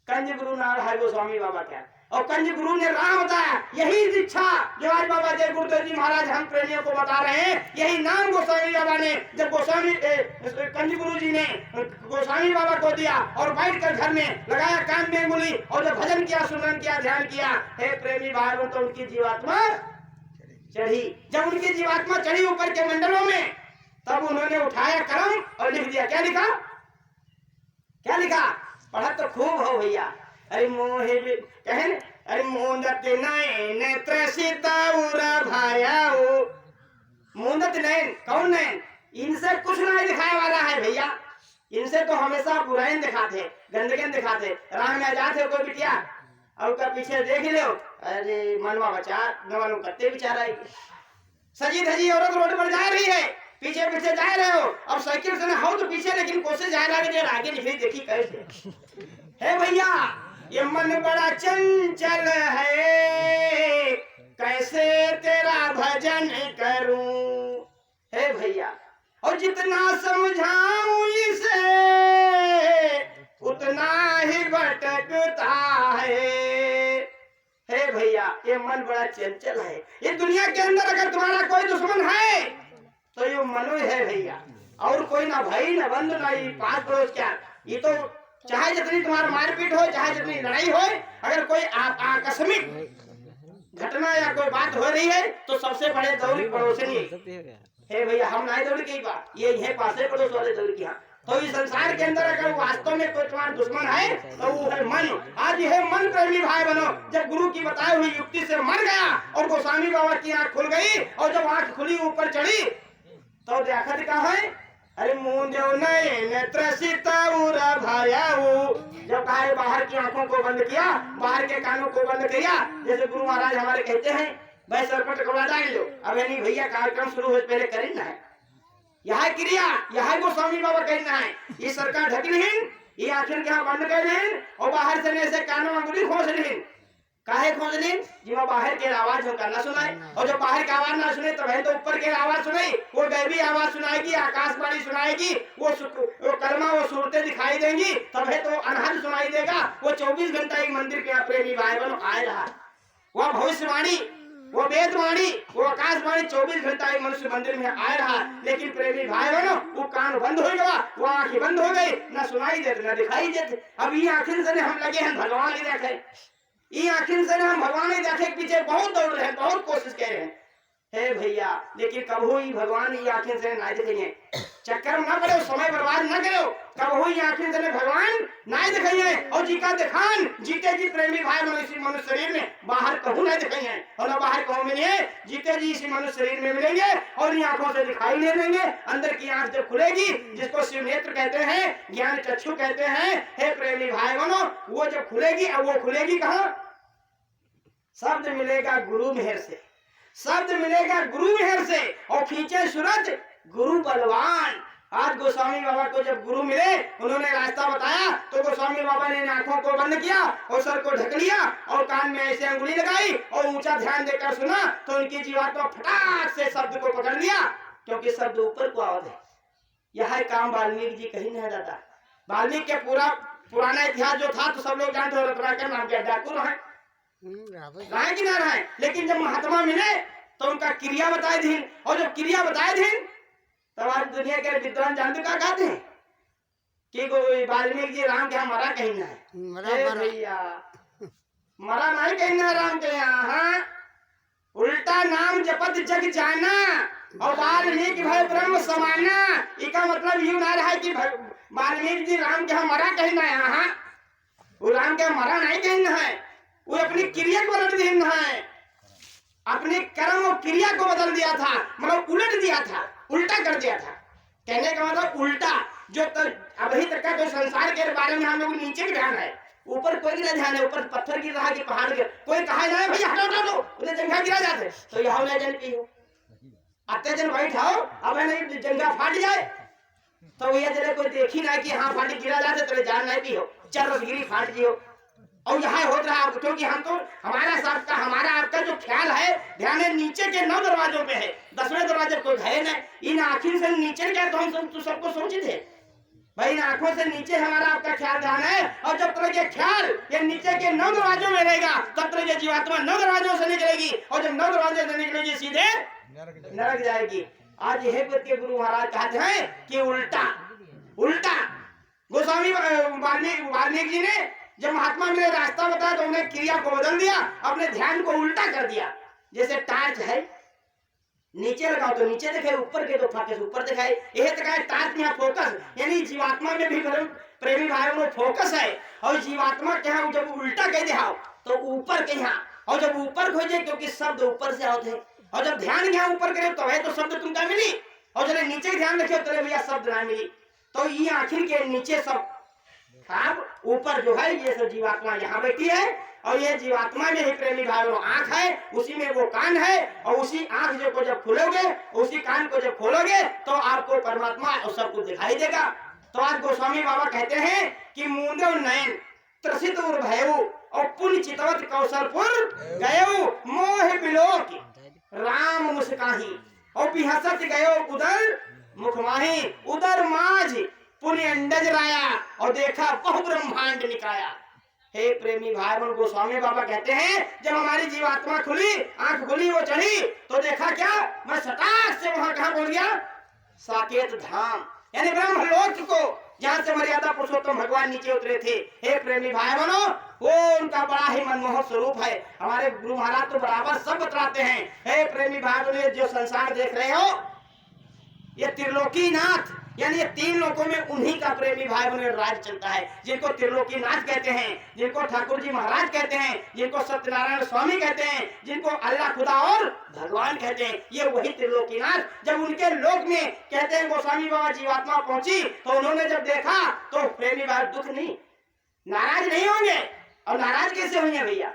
कंज गुरु नाम है गोस्वामी बाबा क्या, और कंज गुरु ने राह बताया। यही दीक्षा जो आज बाबा जय गुरुदेव जी महाराज हम प्रेमियों को बता रहे हैं, यही नाम गोस्वामी बाबा ने जब कंज गुरु जी ने गोस्वामी बाबा को दिया और बैठकर घर में लगाया कान में उंगली और जब भजन किया सुमरन किया ध्यान किया, हे प्रेमी भाइयों तो उनकी जीवात्मा चढ़ी। जब उनकी जीवात्मा चढ़ी ऊपर के मंडलों में तब उन्होंने उठाया कलम और लिख दिया। क्या लिखा? क्या लिखा? पढ़ा तो खूब हो भैया। अरे मोहे कहे अरे मोदत नैन त्रसिता उरा भायाओ। मोदत नैन कौन नैन? इनसे कुछ नहीं दिखाने वाला है भैया, इनसे तो हमेशा बुराई दिखाते गंदगी दिखाते। राह में जाते कोई बिटिया और का पीछे देख लो, अरे मनवा बचा न मालूम करते बेचारा सजी धजी औरत रोड पर जा रही है, पीछे पीछे जा रहे हो और साइकिल से ना हो तो पीछे लेकिन कोशिश जा रहा है आगे निकली देखी कैसे। हे भैया ये मन बड़ा चंचल है कैसे तेरा भजन करूं। हे भैया और जितना समझाऊं इसे उतना ही भटकता है। हे भैया ये मन बड़ा चंचल है। ये दुनिया के अंदर अगर तुम्हारा कोई दुश्मन है तो ये मनो है भैया, और कोई ना भाई ना बंधु ना पास पड़ोस क्या। ये तो चाहे जितनी तुम्हारा मारपीट हो चाहे जितनी लड़ाई हो, अगर कोई आकस्मिक घटना या कोई बात हो रही है तो सबसे बड़े दौरी पड़ोसी हे भैया हम नहीं दौड़ की बात, ये यह पासे पड़ोस वाले दौड़ की। तो इस संसार के अंदर अगर वास्तव में कोई तुम्हारा दुश्मन है तो वो है मन। आज यह मन प्रेमी भाई बनो, जब गुरु की बताई हुई युक्ति से मर गया और गोस्वामी बाबा की आंख खुल गई, और जब आंख खुली ऊपर चढ़ी तो देखा कहा है, अरे मुंजो नयन त्रसित उरा भायाऊ। जब कहा बाहर की आंखों को बंद किया, बाहर के कानों को बंद किया, जैसे गुरु महाराज हमारे कहते हैं भाई सरपट कपड़ा डाल लो, अब नहीं भैया कार्यक्रम शुरू हो पहले करना है, यह क्रिया यह गोस्वामी बाबा कहना है। ये सरकार ढक लीन, ये आखिर यहाँ बंद कर लीन, और बाहर से ऐसे कानों अंगुली खोज लीन। काहे खोज लीन? जी वो बाहर के आवाज होकर ना सुनाए, और जब बाहर का आवाज ना सुने तो वह तो ऊपर के आवाज सुनाई, वो दैवी आवाज सुनाएगी, आकाशवाणी सुनाएगी, वो कर्मा वो सूरतें दिखाई देंगी, तब है तो अनहद सुनाई देगा। वो 24 घंटा एक मंदिर के प्रेमी भाई बहनों आए रहा, वह भविष्यवाणी, वो वेदवाणी, वो आकाशवाणी 24 घंटा एक मनुष्य मंदिर में आए रहा। लेकिन प्रेमी भाई बहनों वो कान बंद हो गया, वो आंखें बंद हो गई, ना सुनाई देते ना दिखाई देते। अब ये आखिर से हम लगे हैं भगवान ही देखे, ये आखिर से हम भगवान ही देखे पीछे बहुत दौड़ रहे हैं, बहुत कोशिश कर रहे हैं। हे भैया लेकिन कबू ही भगवान ये आखिर से ना दिखेंगे, चक्कर ना करो, समय बर्बाद ना करो, कबू ही आखिर से भगवान ना दिखेंगे। और जी का दिखान जीते जी प्रेमी भाई मनुष्य शरीर में बाहर कहूँ नहीं दिखेंगे, और ना बाहर कहूँ मिलेंगे, जीते जी इसी मनुष्य शरीर में मिलेंगे, और इन आंखों से दिखाई नहीं देंगे। अंदर की आंख जब खुलेगी, जिसको शिव नेत्र कहते हैं, ज्ञान चक्षु कहते हैं, हे प्रेमी भाई बहनों, वो जब खुलेगी, अब वो खुलेगी कहाँ? शब्द मिलेगा गुरु मेहर से, शब्द मिलेगा गुरु मेहर से, और खींचे सूरज गुरु बलवान। आज गोस्वामी बाबा को जब गुरु मिले, उन्होंने रास्ता बताया, तो गोस्वामी बाबा ने आंखों को बंद किया और सर को ढक लिया और कान में ऐसे अंगुली लगाई और ऊंचा ध्यान देकर सुना, तो उनकी जीवात्मा फटाक से शब्द को पकड़ लिया, क्योंकि शब्द ऊपर को आवाज है। यह काम वाल्मीकि जी कहीं नहीं जाता। वाल्मीकि के पूरा पुराना इतिहास जो था तो सब लोग जानते हो, रत्नाकर नाम के डाकू रहे कि ना रहे, लेकिन जब महात्मा मिले तो उनका क्रिया बताए थे, और जब क्रिया बताए थे तब आज दुनिया के विद्वान जानते क्या कहते हैं कि वाल्मीकि जी राम के यहाँ मरा कहीं ना है। भैया मरा नहीं कहीं ना राम के यहाँ, उल्टा नाम जपत जग जाना, और वाल्मीकि भय ब्रह्म समाना। इसका मतलब यूं ना रहा कि वाल्मीकि जी राम के यहाँ मरा कहीं ना यहाँ, वो राम के मरा नहीं कहीं ना है, वो अपनी क्रिया को बदल दिया है, अपने कर्म और क्रिया को बदल दिया था, मतलब उलट दिया था, उल्टा कर दिया था। कहने का मतलब उल्टा, जो अभी तक का जो संसार के बारे में हम लोग नीचे की ध्यान है, ऊपर कोई गिरा ध्यान है, ऊपर पत्थर गिर रहा कि पहाड़ गिर, कोई कहा जाए भैया हटो हटो दो, उन्हें जंगा गिरा जाते, तो यहाँ ले जन की हो आते जन बैठ आओ, अब है नहीं जंगा फाट जाए तो भैया जरा कोई देखी ना कि हाँ फाटी गिरा जाते तो जान नहीं भी हो, चर गिरी फाट जी हो। और यहाँ हो रहा है, क्योंकि हम तो हमारा सबका हमारा आपका जो ख्याल है ध्यान है नीचे के 9 दरवाजों पे है, 10वें दरवाजे कोई है ना, इन आखिर से नीचे क्या तो हम तो सबको सोचे थे भाई, इन आंखों से नीचे हमारा आपका ख्याल ध्यान है, और जब तक ये ख्याल ये नीचे के 9 दरवाजों में रहेगा तब तक ये जीवात्मा 9 दरवाजों से निकलेगी, और जब 9 दरवाजे से निकलेगी सीधे नरक जाएगी। आज यह के गुरु महाराज कहते हैं कि उल्टा उल्टा गोस्वामी वाल्मीकि जी ने जब महात्मा मिले रास्ता बताया तो उन्हें क्रिया को बदल दिया, अपने ध्यान को उल्टा कर दिया। जैसे टार्च है, नीचे लगाओ तो नीचे दिखाए, ऊपर के तो फाके ऊपर दिखाए, यह दिखाए टार्च में फोकस, यानी जीवात्मा में भी प्रेमी भाइयों में फोकस है, और जीवात्मा के यहाँ जब उल्टा कह दिया तो ऊपर के यहाँ, और जब ऊपर खोजे क्योंकि शब्द ऊपर से आते हैं, और जब ध्यान यहाँ ऊपर करे तो है तो शब्द तुमका मिली, और जब नीचे ध्यान रखे तो भैया शब्द ना मिली। तो ये आखिर के नीचे सब आप ऊपर जो है ये सब जीवात्मा यहाँ बैठी है, और ये जीवात्मा में ही प्रेमी भाइयों आंख है, उसी में वो कान है, और उसी आंख जो को जब खोलोगे, उसी कान को जब खोलोगे तो आपको परमात्मा और सब कुछ दिखाई देगा। तो आज गोस्वामी बाबा कहते हैं कि मूंदो नयन त्रसित उर भयऊ, और पुण्य चितवत कौशलपुर गयो, मोह बिलोक राम मुस्काही, और बिहसत गयो उदर मुखमाही, उदर माज पुण्य अंडज राया, और देखा बहु ब्रह्मांड निकाया। हे प्रेमी भाई बहन, गोस्वामी बाबा कहते हैं जब हमारी जीवात्मा खुली, आंख खुली, वो चढ़ी, तो देखा क्या, मैं सटाक से वहां कहा बोल गया, साकेत धाम, यानी ब्रह्मलोक को, जहाँ से मर्यादा पुरुषोत्तम भगवान नीचे उतरे थे। हे प्रेमी भाई बहनों, वो उनका बड़ा ही मनमोहक स्वरूप है। हमारे गुरु महाराज तो बराबर सब बतलाते हैं। हे प्रेमी भाई बहनों, जो संसार देख रहे हो, ये त्रिलोकीनाथ, यानी ये तीन लोकों में उन्हीं का प्रेमी भाई बहनों राज चलता है, जिनको त्रिलोकीनाथ कहते हैं, जिनको ठाकुर जी महाराज कहते हैं, जिनको सत्यनारायण स्वामी कहते हैं, जिनको अल्लाह खुदा और भगवान कहते हैं, ये वही त्रिलोकीनाथ। जब उनके लोक में कहते हैं गोस्वामी बाबा जीवात्मा पहुंची, तो उन्होंने जब देखा तो प्रेमी भाई दुख नहीं, नाराज नहीं होंगे। और नाराज कैसे होंगे भैया?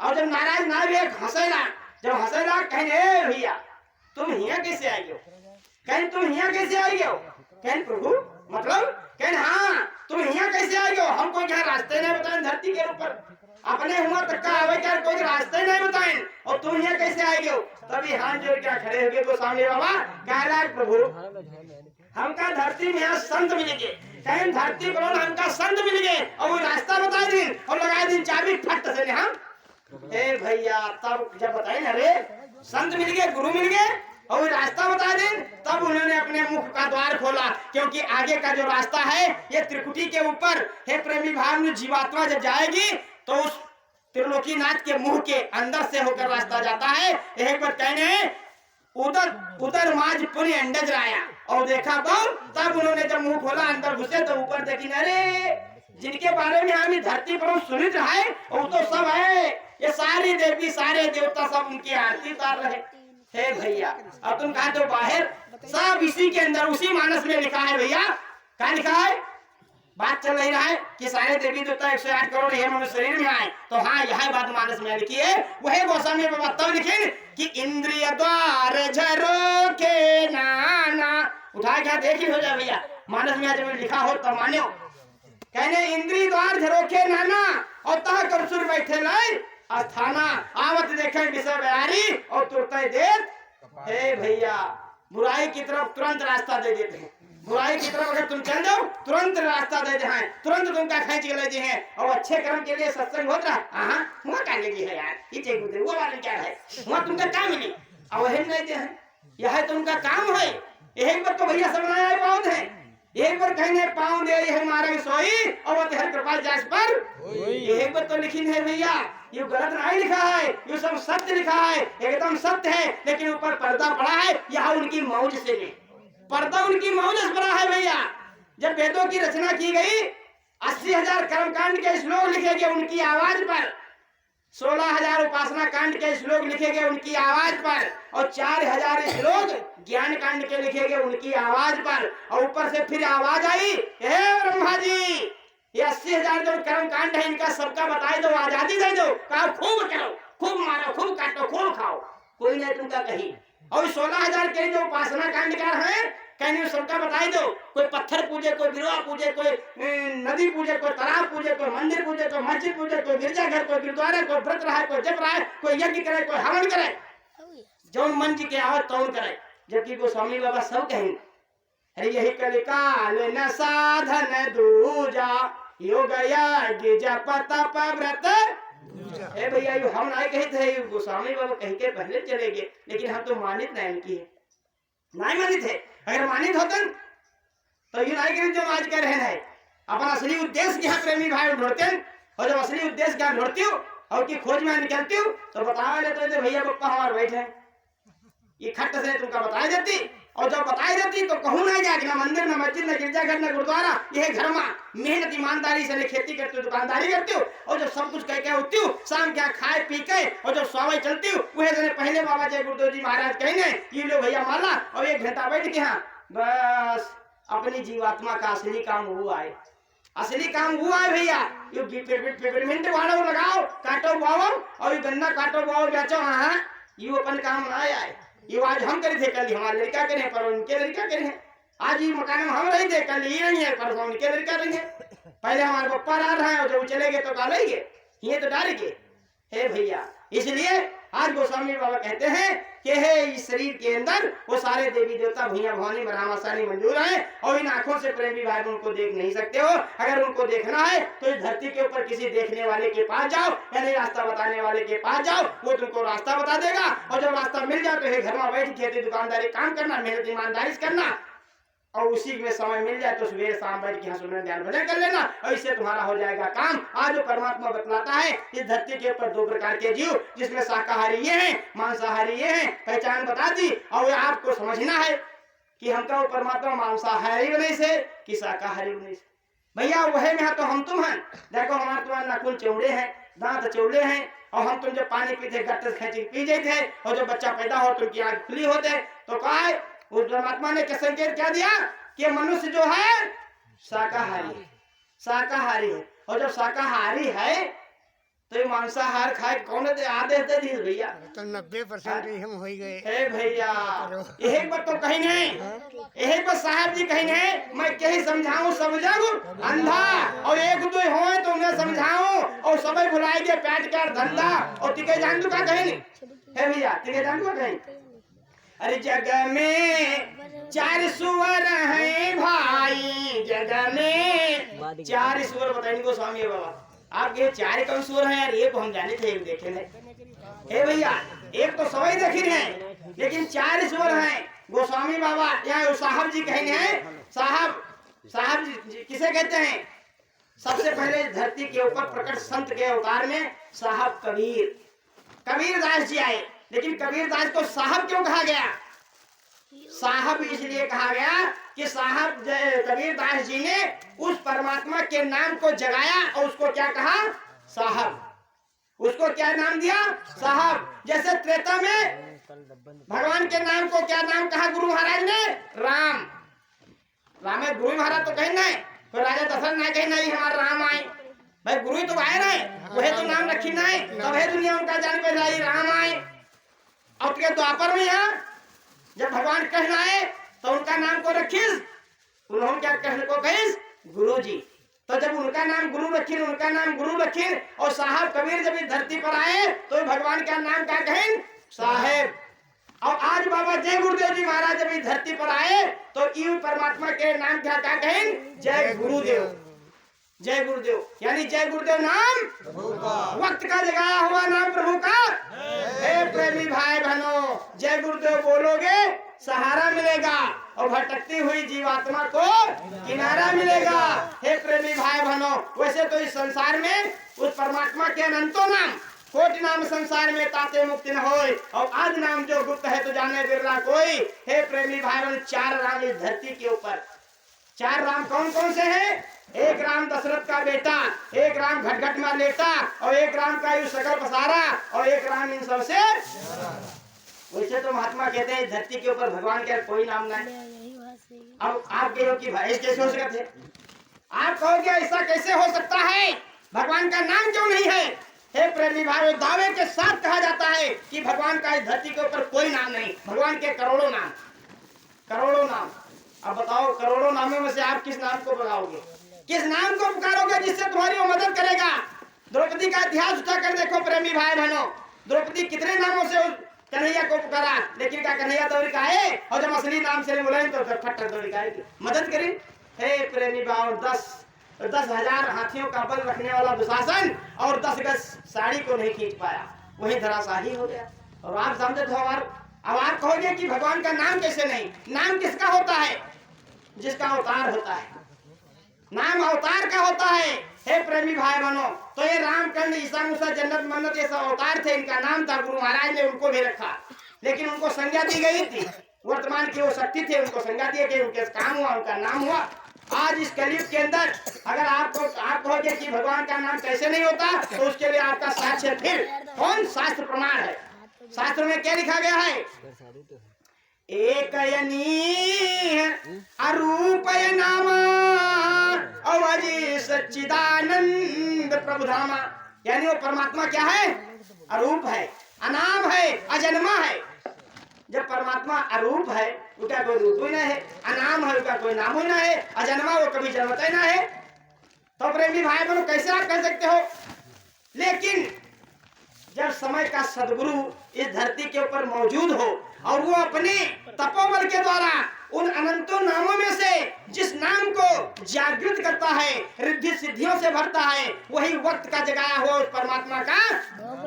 और जब नाराज ना भी हंसेला, जब हंसेला कहें भैया तुम हिया कैसे आई हो, कहें तुम हिया कैसे आई हो, कहें प्रभु मतलब कहें हाँ तुम हिया कैसे आई हो, हम कोई क्या रास्ते नहीं बताए धरती के ऊपर, अपने हुआ तक का आवे क्या कोई रास्ते नहीं बताए, और तुम हिया कैसे आई हो? तभी हाथ जोड़ क्या खड़े हो गए गोस्वामी बाबा, कह रहा है प्रभु हमका धरती में यहाँ संत मिल गए, कहें धरती पर हमका संत मिल गए और वो रास्ता बता दिन और लगा दिन चाबी फट से हम ए भैया। तब जब बताए ना रे संत मिल गए, गुरु मिल गए और रास्ता बता दें, तब उन्होंने अपने मुख का द्वार खोला, क्योंकि आगे का जो रास्ता है ये त्रिकुटी के ऊपर है। प्रेमी भाव जीवात्मा जब जाएगी तो उस त्रिलोकीनाथ के मुंह के अंदर से होकर रास्ता जाता है। एक बार कहने उधर उधर माज पुण्य अंडज राया और देखा बहु, तब उन्होंने जब मुंह खोला अंदर घुसे तो ऊपर देखी अरे जिनके बारे में हम धरती पर सुनित रहे वो तो सब है, ये सारी देवी सारे देवता सब उनकी आरती उतार रहे। हे भैया अब तुम कहा तो बाहर सब इसी के अंदर उसी मानस में लिखा है भैया, क्या लिखा है? बात चल रही है कि सारे देवी देवता 108 करोड़ ये मनुष्य शरीर में आए, तो हाँ यह बात मानस में लिखी है। वही गोस्वामी बाबा तब लिखे कि इंद्रिय द्वार झरो के नाना, उठा क्या देखी हो जाए भैया, मानस में जब लिखा हो तो मानो, कहने इंद्रिय द्वार झरोखे नाना और तह कर सुर बैठे लाई अस्थाना आवत देखे विषय बयारी और तुरते देर। हे भैया बुराई की तरफ तुरंत रास्ता दे देते हैं, बुराई की तरफ अगर तुम चल जाओ तुरंत रास्ता दे दे हैं, तुरंत तुमका खींच के लेते हैं। और अच्छे कर्म के लिए सत्संग होता है हुआ क्या लगी है यार, ये चेक वो वाले क्या है हुआ तुमका क्या मिली और वही नहीं दे है, यह तुमका काम है। यही पर तो भैया सब नया बहुत है, एक बार कहने पाँव दे यह मारे सोई और वो हर कृपा जास पर एक बार तो लिखी है भैया, ये गलत नहीं लिखा है, ये सब सत्य लिखा है, एकदम सत्य है। लेकिन ऊपर पर्दा पड़ा है, यहाँ उनकी मौज से नहीं, पर्दा उनकी मौज से पड़ा है भैया। जब वेदों की रचना की गई 80,000 कर्मकांड के श्लोक लिखे गए उनकी आवाज पर, 16,000 उपासना कांड के श्लोक लिखे गए उनकी आवाज पर, और 4,000 श्लोक ज्ञान कांड के लिखे गए उनकी आवाज पर, और ऊपर से फिर आवाज आई हे ब्रह्मा जी ये 80,000 जो कर्म कांड है इनका सबका बताई दो, आजादी दे दो, कहा खूब करो, खूब मारो, खूब काटो, खूब खाओ, कोई नहीं तुमका कही। और 16,000 के जो उपासना कांड का है कहने सबका बताई दो, कोई पत्थर पूजे, कोई बिरवा पूजे, कोई नदी पूजे, कोई तालाब पूजे, कोई मंदिर पूजे, कोई मस्जिद पूजे, कोई गिरजाघर, कोई गुरुद्वारा, कोई व्रत रहा, कोई जप रहा, कोई यज्ञ करे, कोई हवन करे, जो मन जी के आवत तौन करे। जबकि गोस्वामी बाबा सब कहेंगे अरे यही कलिकाल न साधन दूजा योग यज्ञ जप तप व्रत। ए भैया यो हम नहीं कहते हैं, गोस्वामी बाबा कह के पहले चले गए, लेकिन हम तो मानित नहीं इनकी है, नहीं मानित है। अगर मानित होते तो ये नहीं करें जो आज कह रहे हैं, अपना असली उद्देश्य यहाँ प्रेमी भाई ढूंढते हैं, और जब असली उद्देश्य क्या ढूंढती हो और की खोज में निकलती हो तो बतावा लेते थे भैया पप्पा हमारे बैठे ये खट्ट से तुमका बताई देती, और जब बताई देती तो कहूँ नहीं जाके ना मंदिर ना मस्जिद ना गिरजाघर ना गुरुद्वारा, यह घर में मेहनत ईमानदारी से खेती करती हो, दुकानदारी करती हो, और जब सब कुछ कह के होती हो शाम क्या खाए पी के और जब सवाई चलती हो वह जने पहले बाबा जय गुरुदेव जी महाराज कहेंगे ये लो भैया माला और 1 घंटा बैठ के यहाँ बस अपनी जीवात्मा का असली काम हुआ है, असली काम हुआ है भैया। ये पेपरमिंट वालों लगाओ काटो बाओ और ये गन्ना काटो बाओ बेचो, हाँ ये अपन काम ना आए, ये आज हम करे थे कल हमारे लड़का करे पर उनके लड़का करे हैं, आज ये मकान में हम रहे थे कल ये नहीं है पर उनके लड़का रहेंगे, पहले हमारे पप्पा रह रहे हैं और जब चले गए तो डालेंगे ये तो डालेंगे। हे भैया इसलिए आज गोस्वामी बाबा कहते हैं कि हे इस शरीर के अंदर वो सारे देवी देवता भैया भवानी ब्रह्मासानी मंजूर है, और इन आंखों से प्रेमी भाई उनको देख नहीं सकते हो। अगर उनको देखना है तो इस धरती के ऊपर किसी देखने वाले के पास जाओ, यानी रास्ता बताने वाले के पास जाओ, वो तुमको रास्ता बता देगा। और जब रास्ता मिल जाए तो घर में बैठ खेती दुकानदारी काम करना, मेहनत ईमानदारी करना, और उसी में समय मिल जाए तो सवेरे शाम बैठ के सुनने ध्यान भजन कर लेना, और इससे तुम्हारा हो जाएगा काम। आज जो परमात्मा बतलाता है इस धरती के ऊपर 2 प्रकार के जीव, जिसमें शाकाहारी ये हैं, मांसाहारी ये हैं, पहचान बता दी और आपको समझना है। कि हमका वो परमात्मा मांसाहारी बने से कि शाकाहारी बने से। भैया वह में है तो हम तुम हैं। देखो हमारे तुम्हारे नाखून चौड़े हैं, दांत चौड़े हैं, और हम तुम जब पानी पीते गट्टे से खींच पी जाते, और जब बच्चा पैदा हो तो उनकी आंख खुली होते। तो कहा है उस परमात्मा ने क्या संकेत क्या दिया कि मनुष्य जो है शाकाहारी है, शाकाहारी है। और जब शाकाहारी है तो ये मांसाहार खाए कौन आधे दे भैया, तो 90% ही हम हो ही गए। हे भैया यही बात तो कहीं नहीं, यही बात साहब जी कहीं नहीं। मैं कहीं समझाऊं सब जग अंधा, और एक दो हो तो उन्हें समझाऊं, और सबे भुलाएंगे पेट का धंधा। और तिके जान दू का कहीं नहीं है भैया, तिके जान दू कहीं। अरे जग में 4 सुअर हैं भाई, जग में 4 सुअर बताएंगे गोस्वामी बाबा। आप ये 4 कौन सुअर हैं यार, ये को हम जाने थे, एक देखे नहीं। हे भैया एक तो सवाई देखी हैं, लेकिन 4 सुअर हैं। गोस्वामी बाबा यहाँ साहब जी कहेंगे हैं। साहब जी किसे कहते हैं? सबसे पहले धरती के ऊपर प्रकट संत के अवतार में साहब कबीर दास जी आए। लेकिन कबीर दास को साहब क्यों कहा गया? साहब इसलिए कहा गया कि साहब कबीर दास जी ने उस परमात्मा के नाम को जगाया, और उसको क्या कहा? साहब। उसको क्या नाम दिया? साहब। जैसे त्रेता में भगवान के नाम को क्या नाम कहा गुरु महाराज ने? राम। राम है गुरु महाराज तो कहीं नहीं, तो राजा दशरथ ना कहीं नहीं हमारा राम आए। भाई गुरु ही तो आए रहे, वही तो नाम रखी नहीं, तब है दुनिया उनका जान पे राम आए। और द्वापर में यहाँ जब भगवान कृष्ण आए तो उनका नाम को रखिस, उन्होंने क्या कृष्ण को कहिस? गुरु जी। तो जब उनका नाम गुरु रखिन, और साहब कबीर जब इस धरती पर आए तो भगवान का नाम क्या कहें? साहेब। और आज बाबा जय गुरुदेव जी महाराज जब इस धरती पर आए तो ई परमात्मा के नाम क्या कहें? जय गुरुदेव। जय गुरुदेव यानी जय गुरुदेव नाम वक्त का जगाया हुआ नाम प्रभु का। हे प्रेमी भाई बहनों, जय गुरुदेव बोलोगे सहारा मिलेगा, और भटकती हुई जीवात्मा को किनारा मिलेगा। हे प्रेमी भाई बहनों, वैसे तो इस संसार में उस परमात्मा के अनंतों नाम, कोटि नाम संसार में ताते मुक्ति न होए, और आज नाम जो गुप्त है तो जाने बिरला कोई। हे प्रेमी भाई बहनों, 4 राम इस धरती के ऊपर। 4 राम कौन कौन से हैं? एक राम दशरथ का बेटा, एक राम घटघट में लेटा, और एक राम का यू सकल पसारा, और एक राम इन सबसे। वैसे तो महात्मा कहते हैं धरती के ऊपर भगवान का कोई नाम नहीं। अब आप कहो कि भाई कैसे हो सकते है? आप कहोगे ऐसा कैसे हो सकता है, भगवान का नाम क्यों नहीं है? हे प्रेमी भाई, दावे के साथ कहा जाता है कि भगवान का इस धरती के ऊपर कोई नाम नहीं। भगवान के करोड़ों नाम। अब बताओ करोड़ों नामों में से आप किस नाम को बुलाओगे, किस नाम को पुकारोगे जिससे तुम्हारी वो मदद करेगा? द्रौपदी का इतिहास उठा कर देखो प्रेमी भाई बहनों, द्रौपदी कितने नामों से कन्हैया को पुकारा, लेकिन क्या कन्हैया दौड़ी का है? और जब असली नाम से बुलाए तो फट्टर दौड़ी का मदद करी। हे प्रेमी भाई, 10,000 हाथियों का बल रखने वाला दुशासन और 10 गज साड़ी को नहीं खींच पाया, वही धराशाही हो गया। और आप समझे तो अब आप कहोगे कि भगवान का नाम कैसे नहीं? नाम किसका होता है? जिसका अवतार होता है। नाम अवतार का होता है। हे प्रेमी भाई बहनों, तो ये रामचंद्र, ईसा मूसा, जन्नत मन्नत ये सब अवतार थे, इनका नाम था। गुरु महाराज ने उनको भी रखा, लेकिन उनको संज्ञा दी गई थी। वर्तमान की वो शक्ति थे, उनको संज्ञा दिए गए, उनके काम हुआ, उनका नाम हुआ। आज इस कलयुग के अंदर अगर आप कहोगे कि भगवान का नाम कैसे नहीं होता, तो उसके लिए आपका साक्ष्य फिर कौन? शास्त्र प्रमाण है। शास्त्र में क्या लिखा गया है? एकयनी अरूपय नामा अवधि सच्चिदानंद प्रभु धामा। यानी वो परमात्मा क्या है? अरूप है, अनाम है, अजन्मा है। जब परमात्मा अरूप है उसका कोई रूप ही नहीं है, अनाम है उसका कोई नाम ही नहीं है, अजन्मा वो कभी जन्मता ही ना है। तो प्रेमी भाई बहनों, कैसे आप कह सकते हो? लेकिन जब समय का सदगुरु इस धरती के ऊपर मौजूद हो और वो अपने तपोबल के द्वारा उन अनंतों नामों में से जिस नाम को जागृत करता है, रिद्धि सिद्धियों से भरता है, वही वक्त का जगाया हुआ उस परमात्मा का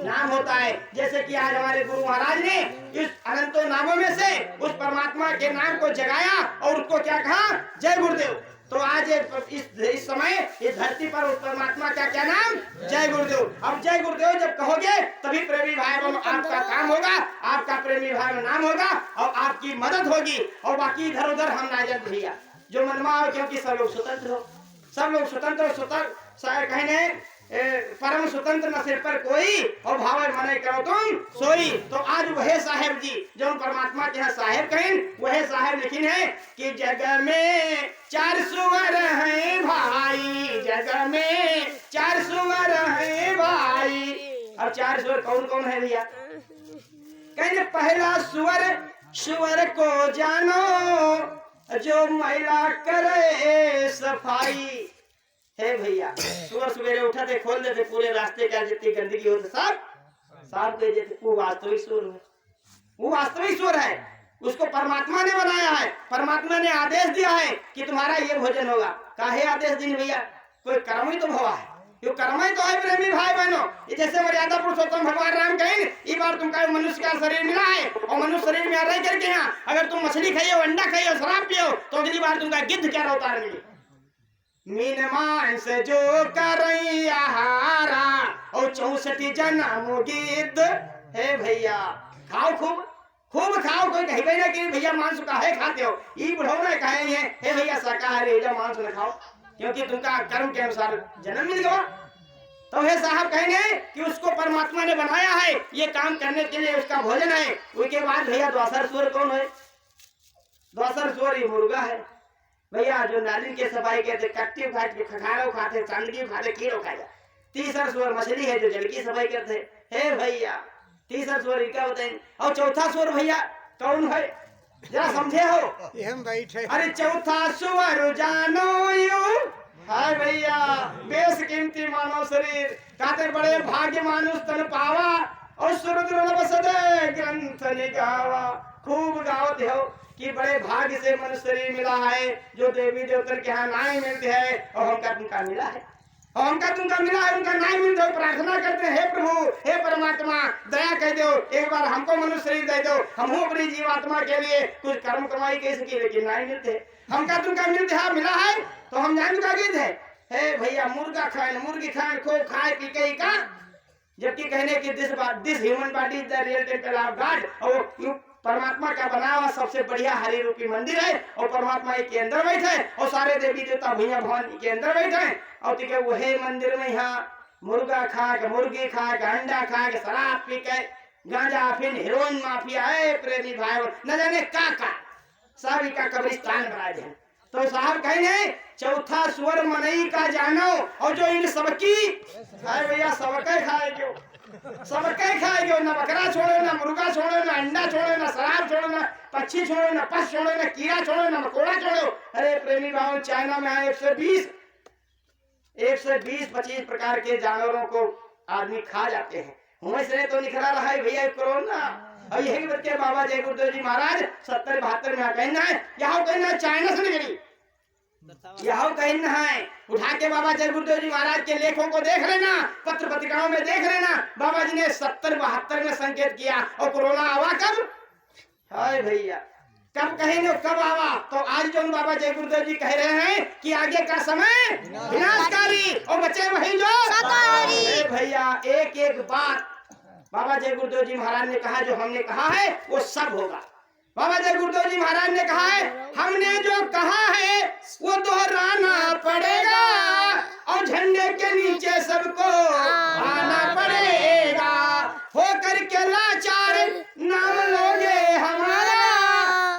नाम होता है। जैसे कि आज हमारे गुरु महाराज ने इस अनंतों नामों में से उस परमात्मा के नाम को जगाया और उसको क्या कहा? जय गुरुदेव। तो आज इस समय इस धरती पर उस परमात्मा का क्या नाम? जय गुरुदेव। अब जय गुरुदेव जब कहोगे तभी प्रेमी भाई बहनों आपका काम होगा, आपका प्रेमी भाई बहनों नाम होगा और आपकी मदद होगी। और बाकी इधर उधर हम ना जाए भैया, जो मनवा हो, क्योंकि सब लोग स्वतंत्र हो, सब लोग स्वतंत्र कहने परम स्वतंत्र न सिर पर कोई और भावे मने करो तुम सोई। तो आज वह साहेब जी जो परमात्मा के यहाँ साहेब कहें, वह साहेब लिखिन है कि जग में 4 सुअर हैं भाई, जग में 4 सुअर हैं भाई। अब 4 सुअर कौन कौन है भैया? कहेंगे पहला सुअर को जानो जो मैला करे सफाई। हे भैया, सुबह सवेरे उठा थे, खोल देते पूरे रास्ते का जितनी गंदगी होती सब साफ कर देते। वो वास्तविक सुअर है, वो वास्तविक सुअर है, उसको परमात्मा ने बनाया है। परमात्मा ने आदेश दिया है कि तुम्हारा ये भोजन होगा। काहे आदेश दी भैया? कोई कर्म ही तो भवा है, यो कर्म ही तो है प्रेमी भाई बहनों। जैसे मर्यादा पुरुषोत्तम भगवान राम कहें, इस बार तुमका मनुष्य का शरीर मिला है और मनुष्य शरीर में रह करके यहाँ अगर तुम मछली खाइयो, अंडा खाइयो, शराब पियो तो अगली बार तुमका गिद्ध क्या अवतार मिले। मीन मांस जो करैया हारा और 64 जन्म गिद्ध। हे भैया खाओ, खूब खूब खाओ। कोई कहे ना कि भैया मांस काहे खाते हो, ई बुढ़ो ना कहे हे भैया शाकाहारी जा मांस न खाओ क्योंकि तुमका कर्म के अनुसार जन्म मिल गया। तो हे साहब कहेंगे कि उसको परमात्मा ने बनाया है ये काम करने के लिए, उसका भोजन है। उसके बाद भैया द्वासर सुअर कौन है? द्वासर सुअर ये मुर्गा है भैया, जो नाली के सफाई कहते, कट्टी खाते, खखाड़ो खाते, चांदगी खाते, कीड़ो खाते। तीसरा सुअर मछली है जो जल की सफाई करते हैं। हे भैया तीसरा सुअर क्या होता है? और चौथा सुअर भैया कौन है जरा समझे हो? हम बैठे। अरे चौथा सुअर जानो यू है भैया, बेशकीमती मानव शरीर कहते बड़े भाग्य मानुष तन पावा और सुरद्र बसदे ग्रंथ निगावा। खूब गाओ हो कि बड़े भाग्य से मनुष्य शरीर मिला है जो देवी देवतर के यहाँ नाई मिलते हैं और हमका तुमका मिला है, और हमका तुमका मिला है, उनका नाई मिलते हो। प्रार्थना करते हैं हे प्रभु, हे परमात्मा दया कह दो, एक बार हमको मनुष्य शरीर दे दो, हम अपनी जीवात्मा के लिए कुछ कर्म कमाई कैसे की, लेकिन नाई मिलते हमका तुमका मिलते है, मिला है तो हम जान का गीत है। हे भैया मुर्गा खाए, मुर्गी खाए, खूब खाए पी के का, जबकि कहने की this human body is the real temple of God. और परमात्मा का बना हुआ सबसे बढ़िया हरि रूपी मंदिर है और परमात्मा के अंदर बैठे और सारे देवी देवता भैया भगवान के अंदर बैठे और वही मंदिर में यहाँ मुर्गा खा के, मुर्गी खा के, अंडा खा के, शराब पी के, गांजा फिर हीरोइन माफिया है प्रेमी भाई न जाने का सभी का कब्रिस्तान बना दे। तो साहब कहेंगे चौथा सुअर मनई का जानो और जो इन सबकी है भैया सबके खाएगी, सबके खाएगी। ना बकरा छोड़े, ना मुर्गा छोड़े, ना अंडा छोड़े, ना शराब छोड़े, ना पक्षी छोड़े, ना पश छोड़े, ना कीड़ा छोड़े, ना मकोड़ा छोड़ो। अरे प्रेमी भाव चाइना में 120-25 प्रकार के जानवरों को आदमी खा जाते हैं। से तो निखरा रहा है भैया कोरोना। और यही बच्चे बाबा जय गुरुदेव जी महाराज 70-72 में कहना है, यहाँ कहना है चाइना से निकली, यहाँ कहना है उठा के बाबा जय गुरुदेव जी महाराज के लेखों को देख लेना, पत्र पत्रिकाओं में देख लेना। बाबा जी ने 70-72 में संकेत किया और कोरोना आवा कब? हाय भैया कब कहेंगे कब आवा? तो आज जो बाबा जय गुरुदेव जी कह रहे हैं कि आगे का समय विनाशकारी और बचे वही जो शाकाहारी। भैया एक एक बात बाबा जय गुरुदेव जी महाराज ने कहा, जो हमने कहा है वो सब होगा। बाबा जय गुरुदेव जी महाराज ने कहा है हमने जो कहा है वो दोहराना पड़ेगा और झंडे के नीचे सबको आना पड़ेगा। होकर के लाचार नाम लोगे हमारा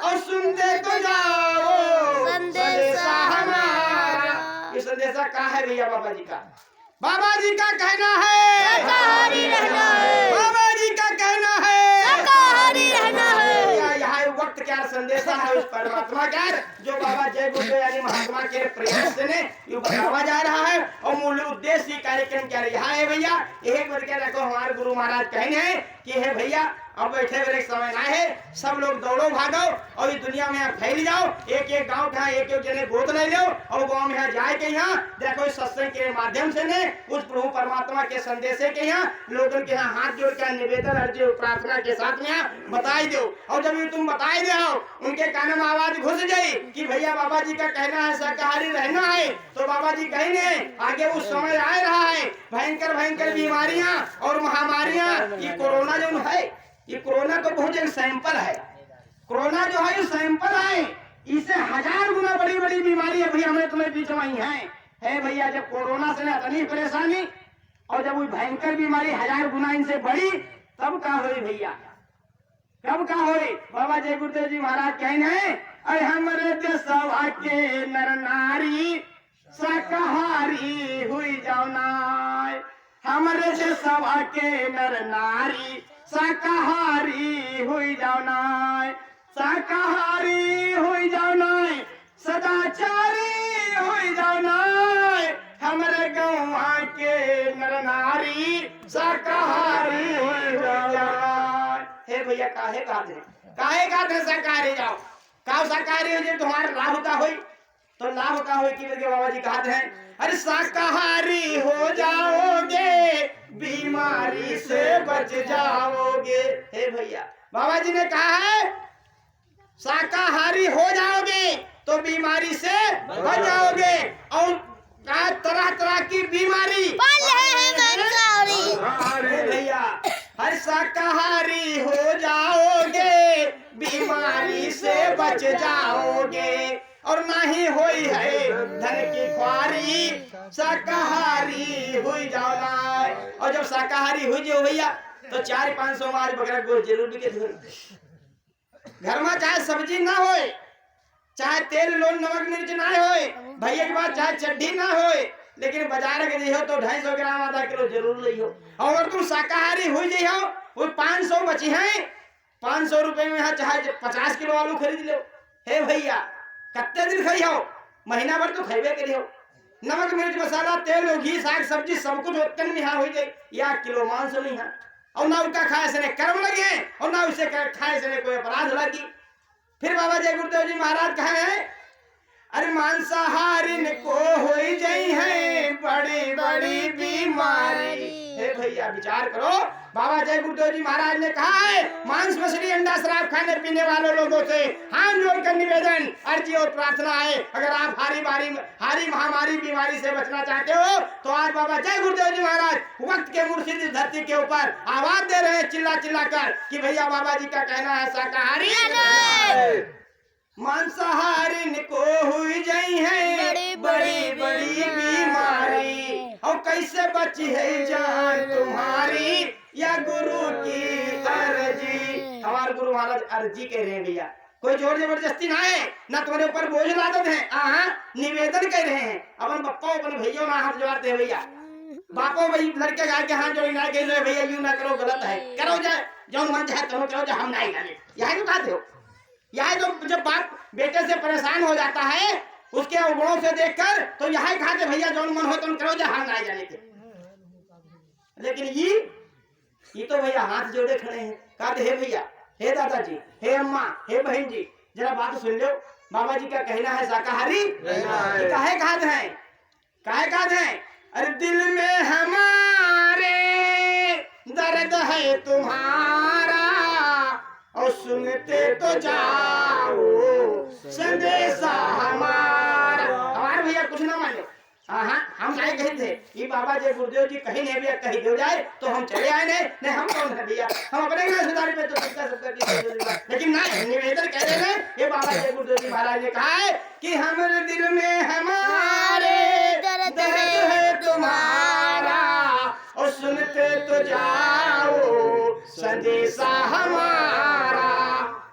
और सुनते तो जाओ संदेशा हमारा। ये संदेशा क्या है भैया? बाबा जी का, बाबा जी का कहना है शाकाहारी रहना है, बाबा जी का कहना है शाकाहारी रहना है। यहाँ वक्त क्या संदेशा है उस परमात्मा का जो बाबा जय गुरुदेव यानी महात्मा के प्रयास से ने ये बतावा जा रहा है। और मूल उद्देश्य कार्यक्रम क्या रहा है भैया? एक बार क्या रखो हमारे गुरु गुरु महाराज कहेंगे कि हे भैया अब बैठे हुए समय ना है, सब लोग दौड़ो भागो और इस दुनिया में यहाँ फैल जाओ, एक एक गांव का एक एक जने गोद ले लो और गांव में यहाँ जाए के यहाँ देखो इस सत्संग के माध्यम से ने उस प्रभु परमात्मा के संदेश के यहाँ लोगों के यहाँ हाथ जोड़ के निवेदन अर्जी प्रार्थना के साथ में यहाँ बताई दो। और जब तुम बताई दो उनके कान में आवाज घुस जाई कि भैया बाबा जी का कहना है शाकाहारी रहना है, तो बाबा जी कहेंगे आगे उस समय आ रहा है भयंकर भयंकर बीमारियां और महामारियां। ये कोरोना जो है, ये कोरोना तो बहुत एक सैंपल है। कोरोना जो है ये सैंपल है, इससे 1000 गुना बड़ी बड़ी बीमारी है भैया हमें तुम्हें बीच में ही है भैया। जब कोरोना से इतनी परेशानी और जब वो भयंकर बीमारी 1000 गुना इनसे बड़ी, तब का हुई भैया, कब का हुई? बाबा जय गुरुदेव जी महाराज कहेंगे अरे हमारे देशवा के नर नारी शाकाहारी हुई जाओ ना, हमारे देशवा के नर नारी शाकाहारी हुई जाओ ना, शाकाहारी हुई जाओ ना, सदाचारी हुई जाओ ना, हमारे गाँव के नर नारी शाकाहारी हुई जाओ ना। हे भैया काहे गाते हैं शाकाहारी जाओ, का शाकाहारी हो जाए तुम्हारा लाभ का होई, तो लाभ का होई कि बाबा जी कहते हैं अरे शाकाहारी हो जाओगे बीमारी से बच जाओगे। हे भैया बाबा जी ने कहा है शाकाहारी हो जाओगे तो बीमारी से बच जाओगे, और तरह तरह की बीमारी भैया हर शाकाहारी हो जाओगे बीमारी से बच जाओगे, और ना ही होई है धन की ख्वारी शाकाहारी हुई जाओ ना। और जब शाकाहारी हुई जाओ भैया तो 400-500 मार बकरा गोश्त जरूर बिके घर में, चाहे सब्जी ना होए, चाहे तेल लोन नमक मिर्च ना होए भैया के बाद, चाहे चड्ढी ना होए, लेकिन बाजार के जइहो तो 250 ग्राम आधा किलो जरूर लइहो। और अगर तुम शाकाहारी हुई जइहो वो 500 बची हैं, 500 रुपए में यहाँ चाहे 50 किलो आलू खरीद लो। हे भैया कत्ते दिन खाई हो, महीना भर तो खेबे करी हो, नमक मिर्च मसाला तेल घी साग सब्जी सब कुछ उतन में हो जाए, या किलो मांस नहीं है, और ना उसका खाए से कर्म लगे और ना उसे खाए से कोई अपराध लगी। फिर बाबा जय गुरुदेव जी महाराज कहे हैं अरे मांसाहारी को हो जाई है बड़ी बड़ी बीमारी। हे भैया विचार करो, बाबा जय गुरुदेव जी महाराज ने कहा है मांस मछली अंडा शराब खाने पीने वालों लोगों से हाथ जोड़कर निवेदन अर्जी और प्रार्थना है, अगर आप हारी महामारी बीमारी से बचना चाहते हो तो आज बाबा जय गुरुदेव जी महाराज वक्त के मुर्शिद इस धरती के ऊपर आवाज दे रहे हैं चिल्ला चिल्ला कर कि भैया बाबा जी का कहना है शाकाहारी मांसाहारी को हुई जाई है बड़ी बड़ी बीमारी, और कैसे बची है जान तुम्हारी या गुरु की अर्जी। हमारे गुरु महाराज अर्जी कह रहे हैं भैया, कोई जोर जबरदस्ती ना है, ना तुम्हारे ऊपर बोझ लादत है, निवेदन कर रहे हैं। अपन बप्पा अपन भैया ना हाथ जोड़ते हैं भैया, बापो भाई लड़के गाय के हाथ जोड़ी ना कह भैया यूं ना करो, गलत है, करो जाए जो मन चाहे करो, करो जो हम नहीं करें। यही तो कहते हो, यही तो जब बाप बेटे से परेशान हो जाता है उसके अवगुणों से देखकर, तो यही खाते भैया जो मन हो तुम करो जो हम नहीं जाने थे। लेकिन ये तो भैया हाथ जोड़े खड़े हैं, कहते हे भैया, हे दादाजी, हे अम्मा, हे बहन जी, जरा बात सुन लो, बाबा जी का कहना है शाकाहारी काहे कहते हैं, काहे कहते हैं अरे दिल में हमारे दर्द है तुम्हारा और सुनते तो जाओ संदेशा हमारा। हमारे भैया कुछ ना मानो, हम नहीं कहे थे ये बाबा जय गुरुदेव जी कहीं नहीं भैया कहीं दे जाए तो हम चले आए नहीं हम कौन है भैया, हम अपने सुधारे पे तो सबका, लेकिन ना निवेदन कह रहे हैं ये बाबा जय गुरुदेव जी महाराज ने कहा है कि हमारे दिल में हमारे दर्द है तुम्हारा और सुनते तो जाओ संदेशा हमारा।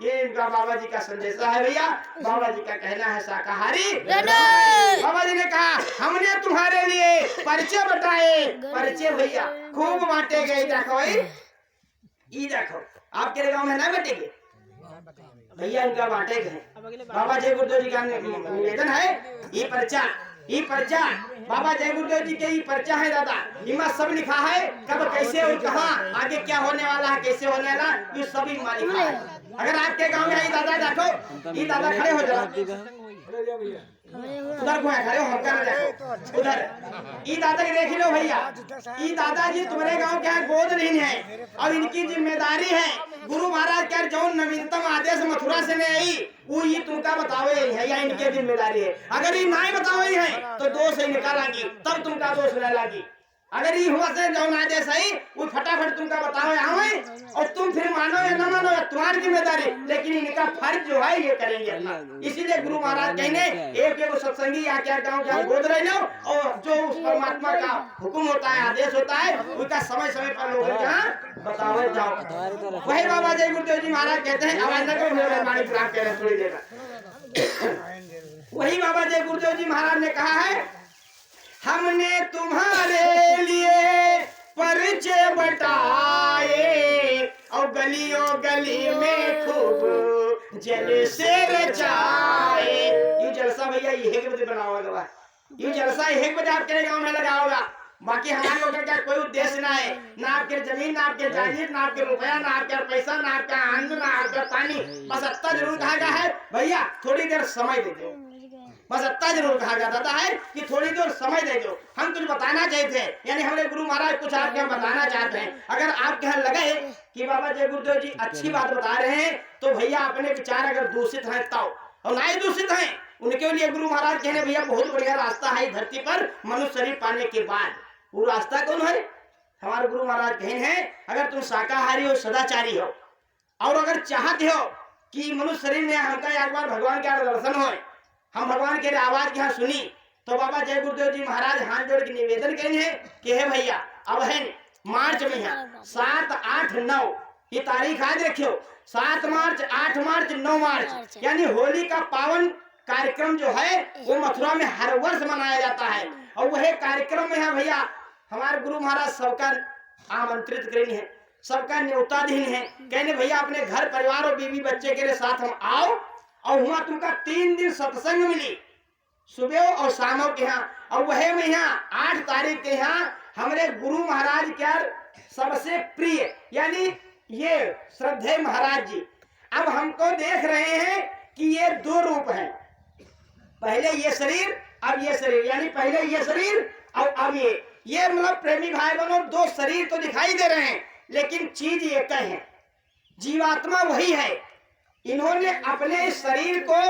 ये इनका बाबा जी का संदेशा है भैया, बाबा जी का कहना है शाकाहारी। बाबा जी ने कहा हमने तुम्हारे लिए परिचय बताए, परिचय भैया खूब बांटे गए। देखो ये देखो आपके गांव में ना बटेंगे भैया, इनका बांटे गए। बाबा जय गुरुदेव जी का निवेदन है ये पर्चा ये पर्चा बाबा जय गुरुदेव जी के ये पर्चा है दादा, इमा सब लिखा है कब कैसे और कहाँ आगे क्या होने वाला है, कैसे होने वाला ये सभी माँ लिखा है। अगर आपके गांव में ये दादा देखो, ये दादा खड़े हो जाओ उधर को खड़े हो, हम कर देखो उधर, ये दादा के देख लो भैया, ये दादाजी तुम्हारे गांव के गोद नहीं है और इनकी जिम्मेदारी है गुरु महाराज क्या जो नवीनतम आदेश मथुरा से नहीं आई वो ये तुमका बतावे है या इनके जिम्मेदारी है। अगर ये नहीं बतावे है तो दोष ही निकालेगी, तब तुमका दोष ले लागी। अगर ये हुआ से जो आदेश है वो फटाफट तुमका बतावे आवे और तुम फिर मानो या न मानो तुम्हारी जिम्मेदारी, लेकिन इनका फर्ज जो है ये करेंगे अपना। इसीलिए गुरु महाराज कहने एक एक सत्संगी या क्या गाँव जहाँ गोद रह लो और जो उस परमात्मा का हुक्म होता है आदेश होता है उसका समय समय पर लोगों जहाँ बतावे जाओ। वही बाबा जय गुरुदेव जी महाराज कहते हैं, आवाज न करो मेहरबानी खराब कह रहे थोड़ी देर। वही बाबा जय गुरुदेव जी महाराज ने कहा है, हमने तुम्हारे लिए परिचय बटाए और गलियों गली में खूब जलसे रचाए। ये जलसा भैया ये के बजे बनाओ होगा, ये जलसा एक बजे आपके गांव में लगा होगा। बाकी हमारे लोगों का कोई उद्देश्य ना है, ना आपके जमीन, ना आपके जायदाद, ना आपके रुपया, ना आपका पैसा, ना आपका अन्न, ना आपका पानी। बस इतना जरूर कहा गया है भैया थोड़ी देर समय दे दो, बस इतना जरूर कहा जाता है कि थोड़ी देर समय दे दो, हम कुछ बताना चाहते हैं, यानी हमारे गुरु महाराज कुछ आपके यहाँ बताना चाहते हैं। अगर आपके यहाँ लगे कि बाबा जय गुरुदेव जी अच्छी बात बता रहे हैं तो भैया अपने विचार अगर दूषित हैं तब, और नहीं दूषित हैं उनके लिए गुरु महाराज कहने भैया बहुत बढ़िया रास्ता है धरती पर मनुष्य शरीर पाने के बाद। वो रास्ता कौन है? हमारे गुरु महाराज कहने हैं, अगर तुम शाकाहारी हो, सदाचारी हो और अगर चाहते हो कि मनुष्य शरीर में हमका एक बार भगवान के दर्शन हो, हम भगवान के आवाज की यहाँ सुनी, तो बाबा जय गुरुदेव जी महाराज हाथ जोड़ के निवेदन करें हैं कि हे भैया अब है मार्च में यहाँ 7, 8, 9 ये तारीख आज रखियो, 7 मार्च, 8 मार्च, 9 मार्च यानी होली का पावन कार्यक्रम जो है वो मथुरा में हर वर्ष मनाया जाता है। और वह कार्यक्रम में है भैया हमारे गुरु महाराज सबका आमंत्रित करें है, सबका न्योताधीन है। कहने भैया अपने घर परिवार और बीवी बच्चे के साथ हम आओ और हुआ तुमका 3 दिन सत्संग मिली सुबह और शामों के यहाँ। और वह में यहाँ 8 तारीख के यहाँ हमारे गुरु महाराज क्या सबसे प्रिय यानी ये श्रद्धेय महाराज जी अब हमको देख रहे हैं कि ये 2 रूप हैं, पहले ये शरीर अब ये शरीर, यानी पहले ये शरीर और अब ये मतलब प्रेमी भाई बहनों 2 शरीर तो दिखाई दे रहे हैं लेकिन चीज एक है, जीवात्मा वही है। इन्होंने अपने शरीर को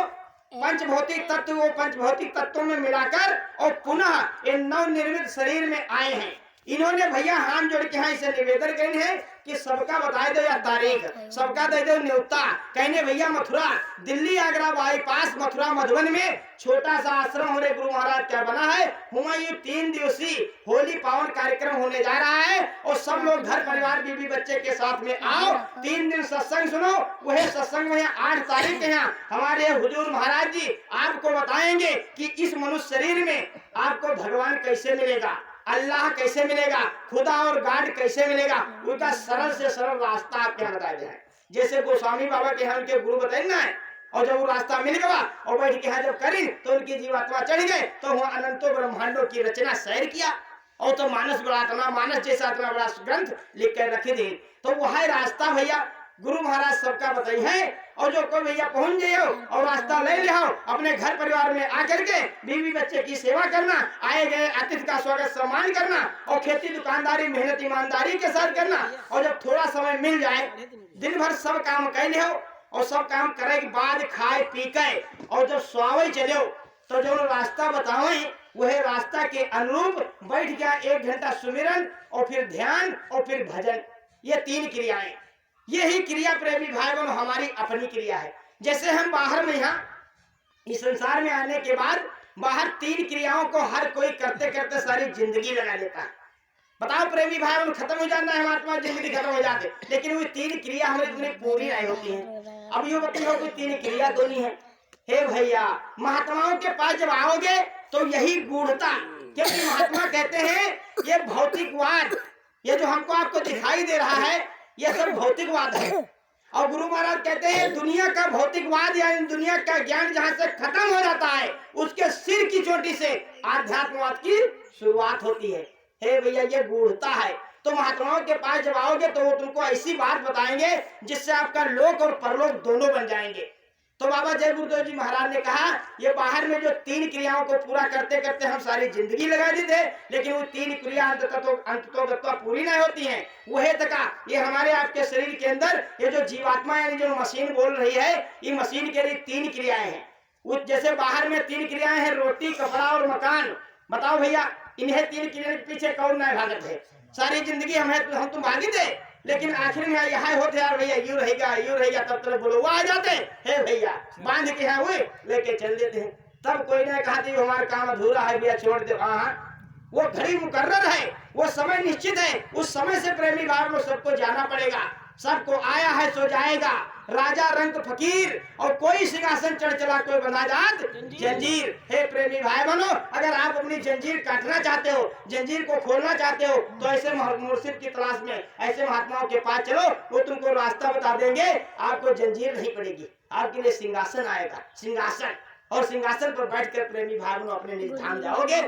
पंचभौतिक तत्व वो पंचभौतिक तत्वों में मिलाकर और पुनः ये नवनिर्मित शरीर में आए हैं। इन्होंने भैया हाथ जोड़ के यहाँ इसे निवेदन करने हैं कि सबका बता दो या तारीख, सबका दे दो न्योता। कहने भैया मथुरा दिल्ली आगरा बाईपास मथुरा मधुबन में छोटा सा आश्रम होने गुरु महाराज क्या बना है, हुआ ये 3 दिवसीय होली पावन कार्यक्रम होने जा रहा है और सब लोग घर परिवार बीवी बच्चे के साथ में आओ, 3 दिन सत्संग सुनो। वह सत्संग में 8 तारीख के यहाँ हमारे हुजूर महाराज जी आपको बताएंगे कि इस मनुष्य शरीर में आपको भगवान कैसे मिलेगा, अल्लाह कैसे मिलेगा, खुदा और गाड कैसे मिलेगा, उनका सरल से सरल रास्ता आपके यहाँ बताया जाए। जैसे गोस्वामी बाबा के यहाँ उनके गुरु बताए ना है, और जब वो रास्ता मिल गया और बैठ के यहाँ जब करी तो उनकी जीवात्मा चढ़ गए तो वहाँ अनंतों ब्रह्मांडों की रचना सैर किया और तो मानस बड़ा आत्मा मानस जैसा इतना बड़ा ग्रंथ लिख कर रखे दी। तो वह रास्ता भैया गुरु महाराज सबका बताई है। और जो कोई भैया पहुंच जाओ और रास्ता ले ले आओ, अपने घर परिवार में आकर के बीवी बच्चे की सेवा करना, आए गए अतिथि का स्वागत सम्मान करना और खेती दुकानदारी मेहनत ईमानदारी के साथ करना। और जब थोड़ा समय मिल जाए दिन भर सब काम कर ले और सब काम करे के बाद खाए पी के और जब सोवे चले तो जो रास्ता बताओ वह रास्ता के अनुरूप बैठ गया 1 घंटा सुमिरन और फिर ध्यान और फिर भजन, ये 3 क्रियाएं। यही क्रिया प्रेमी भाई बहन हमारी अपनी क्रिया है। जैसे हम बाहर में यहाँ इस संसार में आने के बाद बाहर 3 क्रियाओं को हर कोई करते करते सारी जिंदगी लगा देता है। बताओ प्रेमी भाई बहन खत्म हो जाना है महात्मा जिंदगी खत्म हो जाते, लेकिन वो 3 क्रिया हमारी इतनी पूरी नहीं होती है। अब यो बताओ कोई 3 क्रिया तो नहीं है। हे भैया महात्माओं के पास जब आओगे तो यही गूढ़ता, क्योंकि महात्मा कहते हैं ये भौतिकवाद, ये जो हमको आपको दिखाई दे रहा है ये सब भौतिकवाद है। और गुरु महाराज कहते हैं दुनिया का भौतिकवाद यानी दुनिया का ज्ञान जहाँ से खत्म हो जाता है उसके सिर की जो चोटी से आध्यात्मवाद की शुरुआत होती है। हे भैया, ये गूढ़ता है। तो महात्माओं के पास जब आओगे तो वो तुमको ऐसी बात बताएंगे जिससे आपका लोक और परलोक दोनों बन जाएंगे। तो बाबा जय गुरुदेव जी महाराज ने कहा, ये बाहर में जो 3 क्रियाओं को पूरा करते करते हम सारी जिंदगी लगा दी थे, लेकिन वो 3 क्रिया अंततोगत्वा पूरी नहीं होती हैं। वह तका ये हमारे आपके शरीर के अंदर ये जो जीवात्मा यानी जो मशीन बोल रही है, ये मशीन के लिए 3 क्रियाएं हैं। वो जैसे बाहर में 3 क्रियाएं हैं, रोटी, कपड़ा और मकान। बताओ भैया, इन्हें 3 क्रिया के पीछे कौन नहीं भागत है? सारी जिंदगी हम तुम भागी थे, लेकिन आखिर में यहाँ होते यार भैया, यूं रहेगा, तब तक बोलो वो आ जाते हैं भैया, बांध के यहाँ हुए लेके चल देते हैं। तब कोई ने कहा कि हमारा काम अधूरा है भैया, छोड़ दे। हाँ, वो घड़ी मुकर्रर है, वो समय निश्चित है। उस समय से प्रेमी भाव में सबको जाना पड़ेगा। सबको आया है सो जाएगा, राजा रंग फकीर, और कोई सिंहासन चढ़ चला कोई बना जात जंजीर। हे प्रेमी भाई बनो, अगर आप अपनी जंजीर काटना चाहते हो, जंजीर को खोलना चाहते हो, तो ऐसे मुर्शिद की तलाश में ऐसे महात्माओं के पास चलो, वो तुमको रास्ता बता देंगे। आपको जंजीर नहीं पड़ेगी, आपके लिए सिंहासन आएगा, सिंहासन। और सिंहासन पर बैठकर प्रेमी भाई बनो अपने निज धाम जाओगे।